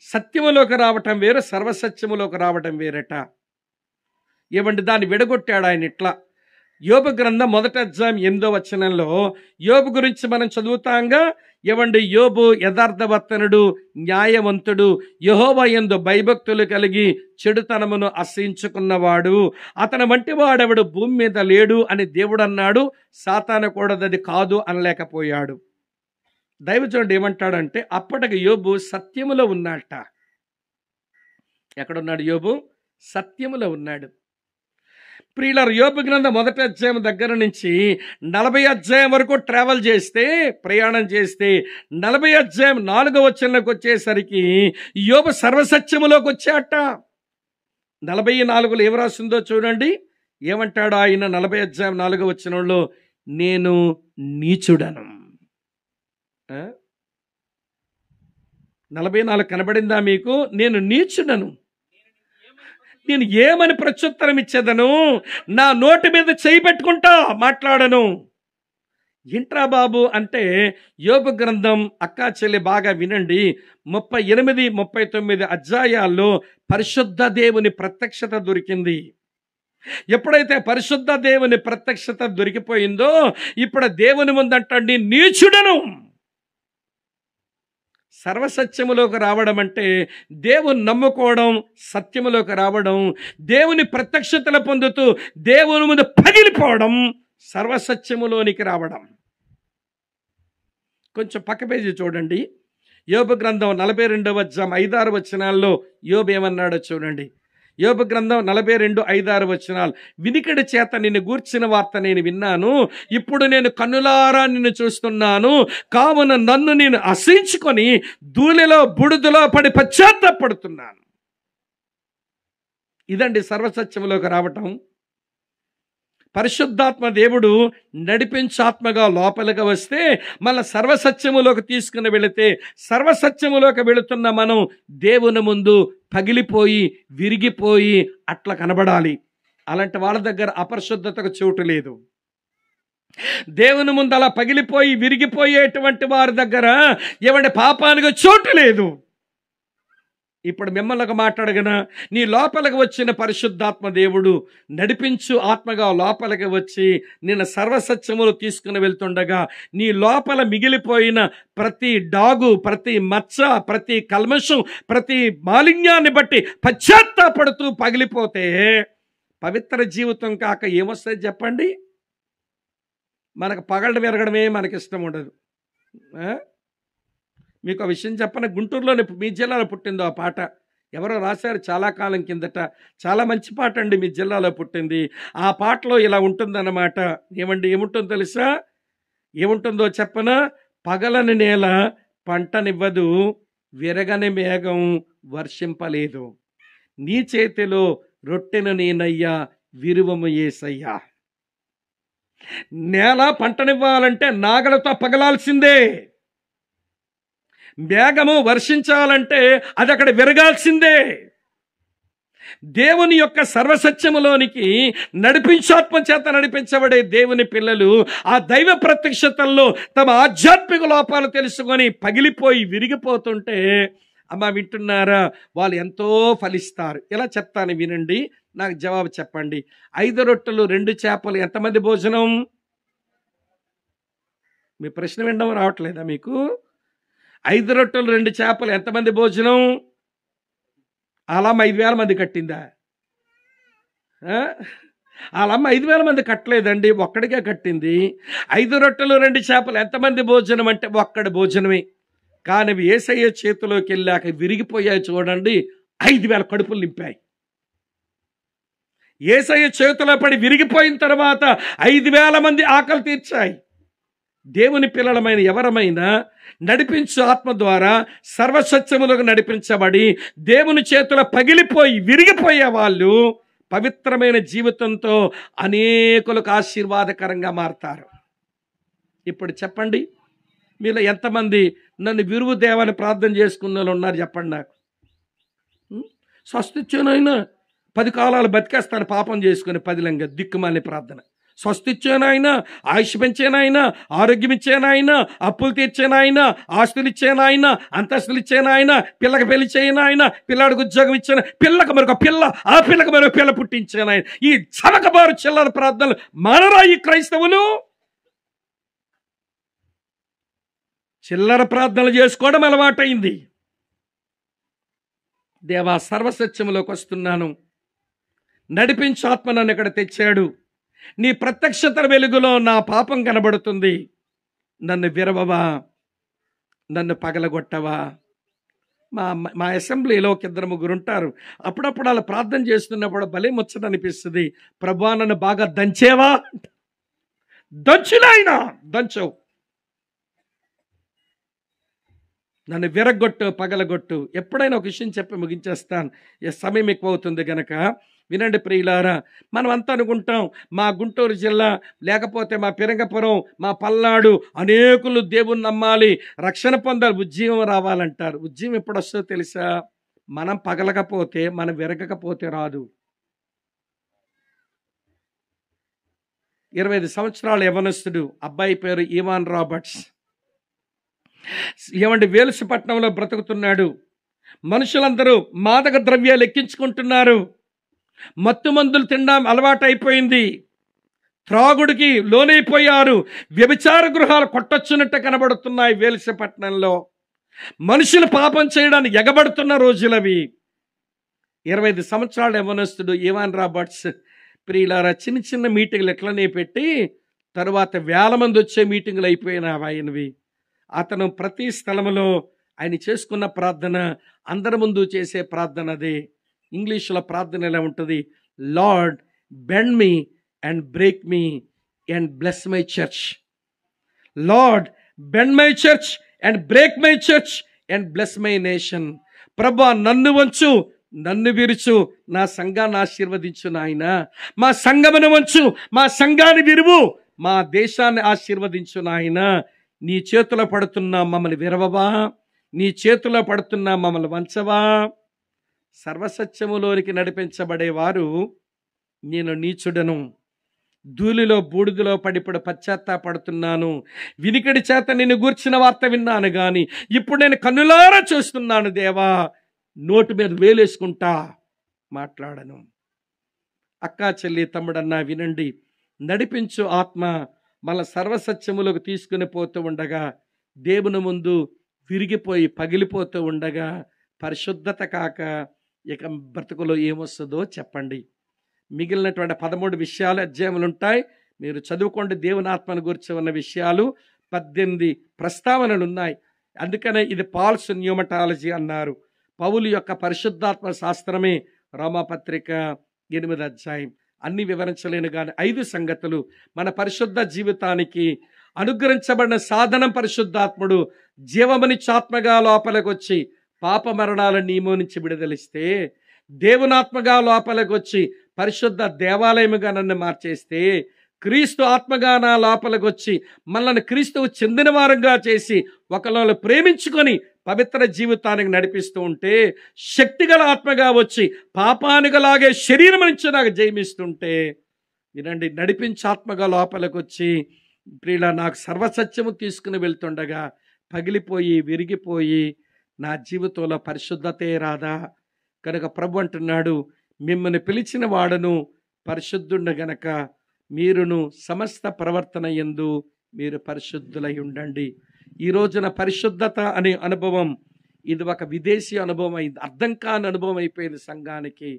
సత్యములోకి రావటం వేరు, సర్వసత్యములోకి రావటం వేరట. ఏమండి దాన్ని విడగొట్టాడు ఆయన ఇట్లా. యోబు గ్రంథం 1వ అధ్యాయం 8వ వచనంలో యోబు గురించి మనం చదువుతాంగా. ఏమండి యోబు యథార్థవర్తనుడు, న్యాయవంతుడు, యెహోవా యందు భయభక్తులు కలిగి చెడుతనమును అసహించుకున్నవాడు, అతని వంటి వాడెవడు భూమి మీద లేడు అని దేవుడు అన్నాడు. సాతాను కూడా అది కాదు అనలేకపోయాడు. దైవజనుడు ఏమంటాడంటే అప్పటికి యోబు సత్యములో ఉన్నాడట. ఎక్కడున్నాడు యోబు? సత్యములో ఉన్నాడు. ప్రియులారా, యోబు గ్రంథం 1వ అధ్యాయం దగ్గర నుంచి 40వ అధ్యాయం వరకు ట్రావెల్ చేస్తే, ప్రయాణం చేస్తే 40వ అధ్యాయం 4వ వచనంలోకి వచ్చేసరికి యోబు సర్వసత్యములోకి వచ్చాట. 44లో ఏం రాసిందో చూడండి. ఏమంటాడు ఆయన 40:4 నేను నీచుడను. 44 కనబడిందా మీకు? నేను నీచుడను, నేను ఏమని ప్రత్యుత్తరం ఇచ్చేదను? నా నోటి మీద చేయి పెట్టుకుంటా మాట్లాడను. ఏంట్రా బాబు అంటే, యోబు గ్రంథం అక్కా చెల్లి బాగా వినండి, 38, 39 అధ్యాయాల్లో పరిశుద్ధ దేవుని ప్రత్యక్షత దొరికింది. ఎప్పుడైతే పరిశుద్ధ దేవుని ప్రత్యక్షత దొరికిపోయిందో, ఇప్పుడు దేవుని ముందంటండి నీచుడను. సర్వసత్యములోకి రావడం అంటే దేవుని నమ్ముకోవడం, సత్యములోకి రావడం, దేవుని ప్రత్యక్షతలు పొందుతూ దేవుని ముందు పగిలిపోవడం, సర్వసత్యములోనికి రావడం. కొంచెం పక్క పేజీ చూడండి. యోబు గ్రంథం 42:5-6 యోబు ఏమన్నాడో చూడండి. యోబు గ్రంథం 42:5-6 వినికిడి చేత నిన్ను గూర్చిన వార్త నేను విన్నాను, ఇప్పుడు నేను కన్నులారా నిన్ను చూస్తున్నాను, కావున నన్ను నేను అసహించుకొని ధూళిలో బుడుదులో పడి పశ్చాత్తాపడుతున్నాను. ఇదండి సర్వసత్యములోకి రావటం. పరిశుద్ధాత్మ దేవుడు నడిపించాత్మగా లోపలికి వస్తే మన సర్వసత్యములోకి తీసుకుని వెళితే, సర్వసత్యములోకి వెళుతున్న మనం దేవుని ముందు పగిలిపోయి విరిగిపోయి అట్లా కనబడాలి. అలాంటి వాళ్ళ దగ్గర అపరిశుద్ధతకు చోటు లేదు. దేవుని ముందు అలా పగిలిపోయి విరిగిపోయేటువంటి వారి దగ్గర ఏమంటే పాపానికి చోటు లేదు. ఇప్పుడు మిమ్మల్ని మాట్లాడగన, నీ లోపలికి వచ్చిన పరిశుద్ధాత్మ దేవుడు నడిపించు ఆత్మగా లోపలికి వచ్చి నిన్ను సర్వసత్యములు తీసుకుని వెళ్తుండగా, నీ లోపల మిగిలిపోయిన ప్రతి డాగు, ప్రతి మచ్చ, ప్రతి కల్మషం, ప్రతి మాలిన్యాన్ని బట్టి పశ్చాత్తాపడుతూ పగిలిపోతే పవిత్ర జీవితం కాక ఏమొస్తుంది చెప్పండి? మనకు పగలడం విరగడమే మనకి ఇష్టం ఉండదు. మీకు ఆ విషయం చెప్పని, గుంటూరులోని మీ జిల్లాలో పుట్టిందో ఆ పాట, ఎవరో రాశారు చాలా కాలం కిందట. చాలా మంచి పాట అండి, మీ జిల్లాలో పుట్టింది. ఆ పాటలో ఇలా ఉంటుందన్నమాట. ఏముంటుందో తెలుసా? ఏముంటుందో చెప్పనా? పగలని నేల పంటనివ్వదు, విరగని మేఘం వర్షింపలేదు, నీ చేతిలో రొట్టెను నేనయ్యా, విరువము యేసయ్యా. నేల పంటనివ్వాలంటే నాగలతో పగలాల్సిందే, మేఘము వర్షించాలంటే అది అక్కడ విరగాల్సిందే. దేవుని యొక్క సర్వసత్యములోనికి నడిపించాత్మ చేత నడిపించబడే దేవుని పిల్లలు ఆ దైవ ప్రత్యక్షతల్లో తమ ఆధ్యాత్మిక లోపాలు తెలుసుకొని పగిలిపోయి విరిగిపోతుంటే, అమ్మ వింటున్నారా, వాళ్ళు ఎంతో ఫలిస్తారు. ఇలా చెప్తాను వినండి, నాకు జవాబు చెప్పండి. 5 రొట్టెలు 2 చేపలు ఎంతమంది భోజనం? మీ ప్రశ్న వినడం రావట్లేదా మీకు? 5 రొట్టెలు 2 చేపలు ఎంతమంది భోజనం? వాళ్ళమ్మ 5,000 మంది కట్టిందా? వాళ్ళమ్మ 5,000 మంది కట్టలేదండి, ఒక్కడికే కట్టింది. 5 రొట్టెలు 2 చేపలు ఎంతమంది భోజనం అంటే ఒక్కడి భోజనమే. కానీ యేసయ్య చేతిలోకి వెళ్ళాక విరిగిపోయాయి చూడండి, 5,000 కడుపులు నింపాయి. యేసయ్య చేతిలో పడి విరిగిపోయిన తర్వాత 5,000 మంది ఆకలి తీర్చాయి. దేవుని పిల్లలమైన ఎవరమైనా నడిపించు ఆత్మ ద్వారా సర్వసత్యములకు నడిపించబడి దేవుని చేతుల పగిలిపోయి విరిగిపోయే వాళ్ళు పవిత్రమైన జీవితంతో అనేకులకు ఆశీర్వాదకరంగా మారతారు. ఇప్పుడు చెప్పండి, మీలో ఎంతమంది నన్ను విరువు దేవాన్ని ప్రార్థన చేసుకున్న వాళ్ళు ఉన్నారు చెప్పండి నాకు. స్వస్థిచ్చానైనా 10 కాలాలు బతికేస్తాను పాపం చేసుకుని, 10లంగా దిక్కుమాలిన ప్రార్థన. స్వస్థిచ్చానాయన, ఆయుష్ పెంచేనాయన, ఆరోగ్యం ఇచ్చేనాయన, అప్పులు తీర్చేనాయన, ఆస్తులు ఇచ్చేనాయన, అంతస్తులు ఇచ్చేనాయన, పిల్లకి పెళ్లి చేయనాయన, పిల్లాడికి ఉద్యోగం ఇచ్చాను, పిల్లకి మరొక పిల్ల, ఆ పిల్లకి మరొక పిల్ల పుట్టించానాయన. ఈ చమకబారు చిల్లర ప్రార్థనలు మానరా ఈ క్రైస్తవులు? చిల్లర ప్రార్థనలు చేసుకోవడం అలవాటైంది. దేవా, సర్వసత్యములోకి వస్తున్నాను, నడిపించు ఆత్మ నన్ను ఇక్కడ తెచ్చాడు, నీ ప్రత్యక్షత వెలుగులో నా పాపం కనబడుతుంది, నన్ను విరవవా, నన్ను పగలగొట్టవా. మా అసెంబ్లీలో 2-3 ఉంటారు. అప్పుడప్పుడు అలా ప్రార్థన చేస్తున్నప్పుడు భలే ముచ్చటనిపిస్తుంది. ప్రభువా, నన్ను బాగా దంచేవా? దంచునాయనా, దంచవు. నన్ను విరగొట్టు, పగలగొట్టు. ఎప్పుడైనా ఒక విషయం చెప్పి ముగించేస్తాను, సమయం ఎక్కువ అవుతుంది గనక. వినండి ప్రియులారా, మనం అంతా అనుకుంటాం మా గుంటూరు జిల్లా, లేకపోతే మా పిరంగపురం, మా పల్నాడు అనేకులు దేవుని నమ్మాలి, రక్షణ పొందాలి, ఉజ్జీవం రావాలంటారు. ఉజ్జీవం ఎప్పుడు వస్తుందో తెలుసా? మనం పగలకపోతే, మనం విరగకపోతే రాదు. 25 సంవత్సరాల యవనస్తుడు, అబ్బాయి పేరు ఈవాన్ రాబర్ట్స్. ఏమంటే వేలుసపట్నంలో బ్రతుకుతున్నాడు. మనుషులందరూ మాదక ద్రవ్యాలు ఎక్కించుకుంటున్నారు. మత్తు మందులు తినడం అలవాటైపోయింది. త్రాగుడికి లోనైపోయారు. వ్యభిచార గృహాలు కొట్టొచ్చున్నట్టు కనబడుతున్నాయి వేలుసపట్నంలో. మనుషులు పాపం చేయడానికి ఎగబడుతున్న రోజులవి. 25 సంవత్సరాల యవనస్తుడు ఈవాన్ రాబర్ట్స్. ప్రియులారా, చిన్న చిన్న మీటింగ్లు ఎట్లనే పెట్టి తరువాత వేల మంది వచ్చే మీటింగులు అయిపోయిన ఆయనవి. అతను ప్రతి స్థలంలో ఆయన చేసుకున్న ప్రార్థన, అందరి ముందు చేసే ప్రార్థన అదే. ఇంగ్లీష్లో ప్రార్థన ఎలా ఉంటుంది? Lord bend me and break me and bless my church. Lord bend my church and break my church and bless my nation. ప్రభా, నన్ను వంచు, నన్ను విరుచు, నా సంఘాన్ని ఆశీర్వదించు నాయన. మా సంఘమును వంచు, మా సంఘాన్ని విరువు, మా దేశాన్ని ఆశీర్వదించు నాయన. నీ చేతిలో పడుతున్నా మమ్మల్ని విరవవా, నీ చేతిలో పడుతున్నా మమ్మల్ని వంచవా. సర్వసత్యములోనికి నడిపించబడేవారు, నేను నీచుడను, ధూళిలో బూడిదలో పడిపడు పశ్చాత్తాపడుతున్నాను, వినికిడి చేత నిన్ను గూర్చిన వార్త విన్నాను గాని ఇప్పుడు నేను కన్నులారా చూస్తున్నాను దేవా, నోటి మీద వేలేసుకుంటా మాట్లాడను. అక్కా, చెల్లి, తమ్ముడన్నా వినండి. నడిపించు ఆత్మ మన సర్వసత్యములకు తీసుకుని పోతూ ఉండగా, దేవుని ముందు విరిగిపోయి పగిలిపోతూ ఉండగా, పరిశుద్ధత కాక ఇక బ్రతుకులో ఏమొస్తుందో చెప్పండి. మిగిలినటువంటి 13 విషయాలు, అధ్యాయములు ఉంటాయి, మీరు చదువుకోండి. దేవుని ఆత్మను గురించి ఉన్న విషయాలు 18 ప్రస్తావనలు ఉన్నాయి. అందుకనే ఇది పాల్స్ న్యూమటాలజీ అన్నారు. పౌలు యొక్క పరిశుద్ధాత్మ శాస్త్రమే రోమాపత్రిక 8వ అధ్యాయం. అన్ని వివరించలేను కానీ 5 సంగతులు మన పరిశుద్ధ జీవితానికి అనుగ్రహించబడిన సాధనం. పరిశుద్ధాత్ముడు జీవమనిచ్చాత్మగా లోపలికి వచ్చి పాప మరణాల నియమం నుంచి విడుదలిస్తే, దేవునాత్మగా లోపలికి వచ్చి పరిశుద్ధ దేవాలయముగా నన్ను మార్చేస్తే, క్రీస్తు ఆత్మగా నా లోపలికి వచ్చి మనల్ని క్రీస్తువు చెందిన వారంగా చేసి ఒకళ్ళు ప్రేమించుకొని పవిత్ర జీవితానికి నడిపిస్తూ ఉంటే, శక్తిగల ఆత్మగా వచ్చి పాపానికలాగే శరీరం నుంచి నాకు జయమిస్తుంటే, వినండి, నడిపించి ఆత్మగా లోపలికి వచ్చి ప్రియుల నాకు సర్వసత్యము తీసుకుని వెళ్తుండగా పగిలిపోయి విరిగిపోయి నా జీవితంలో పరిశుద్ధతే రాదా? కనుక ప్రభు అంటున్నాడు, మిమ్మల్ని పిలిచిన వాడును పరిశుద్ధుండ గనక మీరును సమస్త ప్రవర్తన యందు మీరు పరిశుద్ధులై ఉండండి. ఈ రోజున పరిశుద్ధత అనే అనుభవం ఇది ఒక విదేశీ అనుభవం అయింది, అర్థం కాని అనుభవం అయిపోయింది సంఘానికి.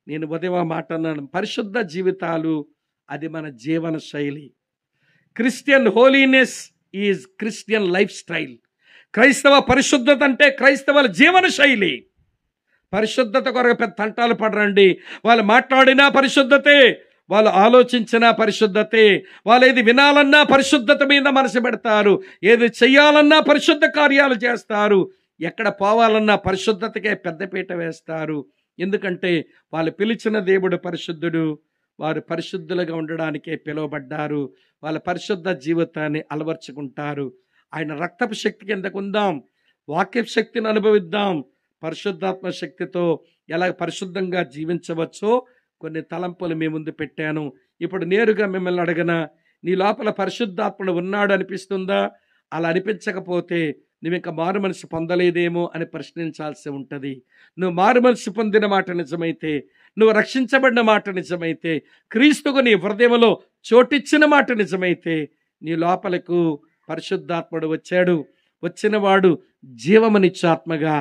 నేను ఉదయం మాట అన్నాను, పరిశుద్ధ జీవితాలు అది మన జీవన శైలి. Christian holiness is Christian life style. క్రైస్తవ పరిశుద్ధత అంటే క్రైస్తవుల జీవన శైలి. పరిశుద్ధత కొరకు పెద్ద తంటాలు పడరండి. వాళ్ళు మాట్లాడినా పరిశుద్ధతే, వాళ్ళు ఆలోచించినా పరిశుద్ధతే, వాళ్ళు ఏది వినాలన్నా పరిశుద్ధత మీద మనసు పెడతారు, ఏది చెయ్యాలన్నా పరిశుద్ధ కార్యాలు చేస్తారు, ఎక్కడ పోవాలన్నా పరిశుద్ధతకే పెద్దపీట వేస్తారు. ఎందుకంటే వాళ్ళు పిలిచిన దేవుడు పరిశుద్ధుడు, వారు పరిశుద్ధులుగా ఉండడానికే పిలువబడ్డారు. వాళ్ళ పరిశుద్ధ జీవితాన్ని అలవర్చుకుంటారు. ఆయన రక్తపు శక్తి కిందకు ఉందాం, వాక్య శక్తిని అనుభవిద్దాం. పరిశుద్ధాత్మ శక్తితో ఎలా పరిశుద్ధంగా జీవించవచ్చో కొన్ని తలంపులు మీ ముందు పెట్టాను. ఇప్పుడు నేరుగా మిమ్మల్ని అడగనా, నీ లోపల పరిశుద్ధాత్ముడు ఉన్నాడు అనిపిస్తుందా? అలా అనిపించకపోతే నువ్వు ఇంకా మారు మనసు పొందలేదేమో అని ప్రశ్నించాల్సి ఉంటుంది. నువ్వు మారు మనసు పొందిన మాట నిజమైతే, నువ్వు రక్షించబడిన మాట నిజమైతే, క్రీస్తుకు నీ హృదయంలో చోటిచ్చిన మాట నిజమైతే, నీ లోపలకు పరిశుద్ధాత్ముడు వచ్చాడు. వచ్చినవాడు జీవమనిచ్చే ఆత్మగా,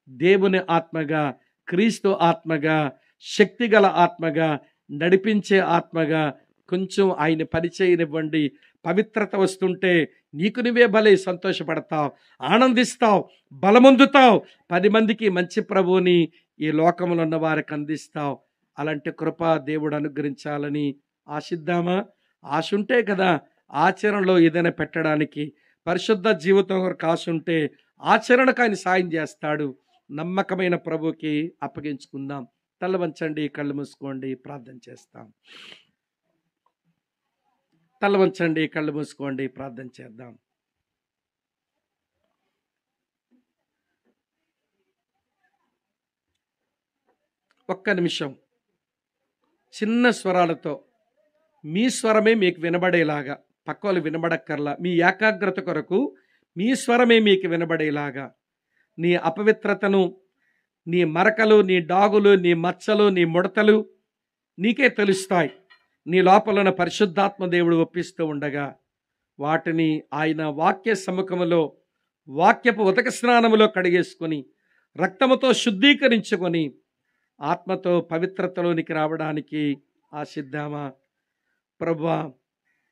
దేవుని ఆత్మగా, క్రీస్తు ఆత్మగా, శక్తిగల ఆత్మగా, నడిపించే ఆత్మగా. కొంచెం ఆయన పరిచయనివ్వండి. పవిత్రత వస్తుంటే నీకు నువ్వే భలే సంతోషపడతావు, ఆనందిస్తావు, బలమొందుతావు. 10 మందికి మంచి ప్రభువుని ఈ లోకంలో ఉన్న వారికి అందిస్తావు. అలాంటి కృప దేవుడు అనుగ్రహించాలని ఆశిద్దామా? ఆశ ఉంటే కదా ఆచరణలో ఏదైనా పెట్టడానికి. పరిశుద్ధ జీవితం కొరకు ఆశ ఉంటే ఆచరణకు ఆయన సాయం చేస్తాడు. నమ్మకమైన ప్రభుకి అప్పగించుకుందాం. తల వంచండి, కళ్ళు మూసుకోండి, ప్రార్థన చేస్తాం. తల వంచండి, కళ్ళు మూసుకోండి, ప్రార్థన చేద్దాం. ఒక్క నిమిషం చిన్న స్వరాలతో మీ స్వరమే మీకు వినబడేలాగా, పక్కలు వినబడక్కర్లా, మీ ఏకాగ్రత కొరకు మీ స్వరమే మీకు వినబడేలాగా, నీ అపవిత్రతను, నీ మరకలు, నీ డాగులు, నీ మచ్చలు, నీ ముడతలు నీకే తెలుస్తాయి. నీ లోపలన పరిశుద్ధాత్మ దేవుడు ఒప్పిస్తూ ఉండగా వాటిని ఆయన వాక్య సముఖములో, వాక్యపు ఉదక స్నానములో కడిగేసుకొని, రక్తముతో శుద్ధీకరించుకొని, ఆత్మతో పవిత్రతలోనికి రావడానికి ఆశిద్దామా? ప్రభువా,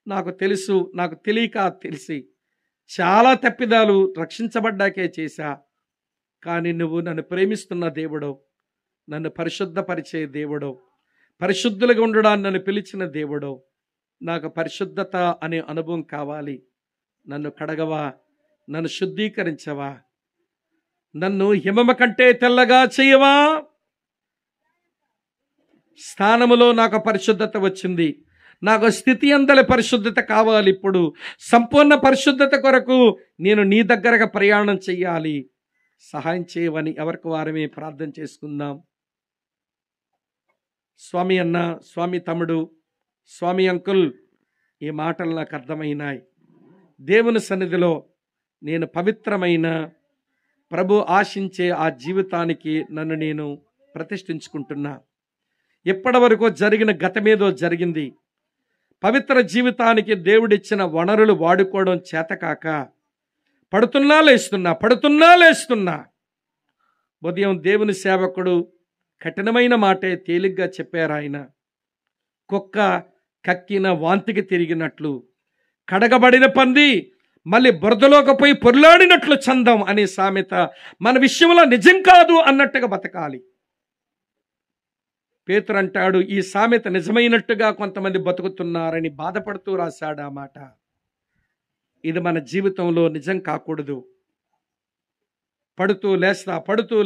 నాకు తెలుసు, నాకు తెలియక తెలిసి చాలా తప్పిదాలు రక్షించబడ్డాకే చేశా. కానీ నువ్వు నన్ను ప్రేమిస్తున్న దేవుడో, నన్ను పరిశుద్ధపరిచే దేవుడో, పరిశుద్ధులుగా ఉండడాన్ని నన్ను పిలిచిన దేవుడో, నాకు పరిశుద్ధత అనే అనుభవం కావాలి. నన్ను కడగవా, నన్ను శుద్ధీకరించవా, నన్ను హిమమ కంటే తెల్లగా చేయవా. స్థానములో నాకు పరిశుద్ధత వచ్చింది, నాకు స్థితి అందలి పరిశుద్ధత కావాలి. ఇప్పుడు సంపూర్ణ పరిశుద్ధత కొరకు నేను నీ దగ్గరగా ప్రయాణం చెయ్యాలి. సహాయం చేయవని ఎవరికి వారమే ప్రార్థన చేసుకుందాం. స్వామి అన్న, స్వామి తమ్ముడు, స్వామి అంకుల్, ఈ మాటలు నాకు అర్థమైనాయి. దేవుని సన్నిధిలో నేను పవిత్రమైన, ప్రభు ఆశించే ఆ జీవితానికి నన్ను నేను ప్రతిష్ఠించుకుంటున్నా. ఎప్పటి వరకు జరిగిన గతమేదో జరిగింది. పవిత్ర జీవితానికి దేవుడిచ్చిన వనరులు వాడుకోవడం చేతకాక పడుతున్నా లేస్తున్నా. ఉదయం దేవుని సేవకుడు కఠినమైన మాటే తేలిగ్గా చెప్పారు ఆయన. కుక్క కక్కిన వాంతికి తిరిగినట్లు, కడగబడిన పంది మళ్ళీ బురదలోకి పోయి పొర్లాడినట్లు చందం అనే సామెత మన విషయంలో నిజం కాదు అన్నట్టుగా బతకాలి. పేతురు అంటాడు, ఈ సామెత నిజమైనట్టుగా కొంతమంది బతుకుతున్నారని బాధపడుతూ రాశాడు ఆ మాట. ఇది మన జీవితంలో నిజం కాకూడదు. పడుతూ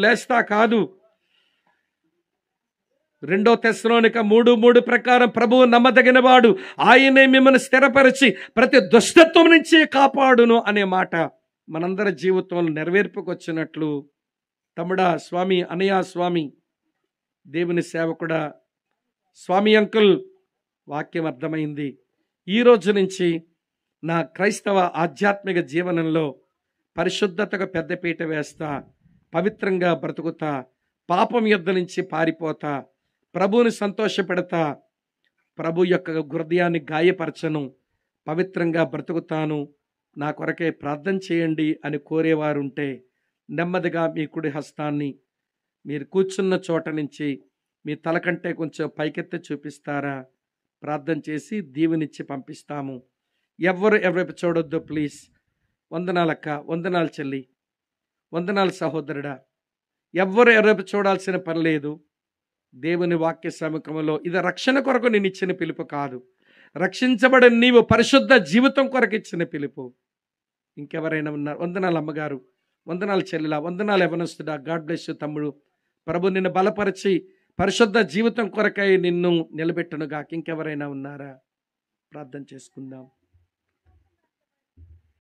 లేస్తా కాదు. 2 తెస్సలోనిక 3:3 ప్రకారం ప్రభువు నమ్మదగిన వాడు, ఆయనే మిమ్మల్ని స్థిరపరిచి ప్రతి దుష్టత్వం నుంచి కాపాడును అనే మాట మనందరి జీవితంలో నెరవేర్పుకొచ్చినట్లు, తమ్ముడా స్వామి, అనయ్య స్వామి, దేవుని సేవకుడా స్వామి అంకుల్, వాక్యం అర్థమైంది. ఈ రోజు నుంచి నా క్రైస్తవ ఆధ్యాత్మిక జీవనంలో పరిశుద్ధతకు పెద్దపీట వేస్తా, పవిత్రంగా బ్రతుకుతా, పాపం యుద్ధ నుంచి పారిపోతా, ప్రభువుని సంతోషపెడతా, ప్రభు యొక్క హృదయాన్ని గాయపరచను, పవిత్రంగా బ్రతుకుతాను, నా కొరకే ప్రార్థన చేయండి అని కోరేవారుంటే నెమ్మదిగా మీ కుడి హస్తాన్ని మీరు కూర్చున్న చోట నుంచి మీ తల కంటే కొంచెం పైకెత్తి చూపిస్తారా? ప్రార్థన చేసి దీవెనిచ్చి పంపిస్తాము. ఎవరైపు చూడొద్దు ప్లీజ్. వందనాలక్క, వందనాలు చెల్లి, వందనాలు సహోదరుడా. ఎవరైపు చూడాల్సిన పని లేదు. దేవుని వాక్య సముఖంలో ఇది రక్షణ కొరకు నేను ఇచ్చిన పిలుపు కాదు, రక్షించబడిన నీవు పరిశుద్ధ జీవితం కొరకు ఇచ్చిన పిలుపు. ఇంకెవరైనా ఉన్నారు? వందనాలు అమ్మగారు, వందనాలు చెల్లిలా, వందనాలు యవనస్తుడా. గాడ్ బ్లెస్ యు తమ్ముడు. ప్రభు నిన్ను బలపరిచి పరిశుద్ధ జీవితం కొరకై నిన్ను నిలబెట్టునుగా. ఇంకెవరైనా ఉన్నారా? ప్రార్థన చేసుకుందాం.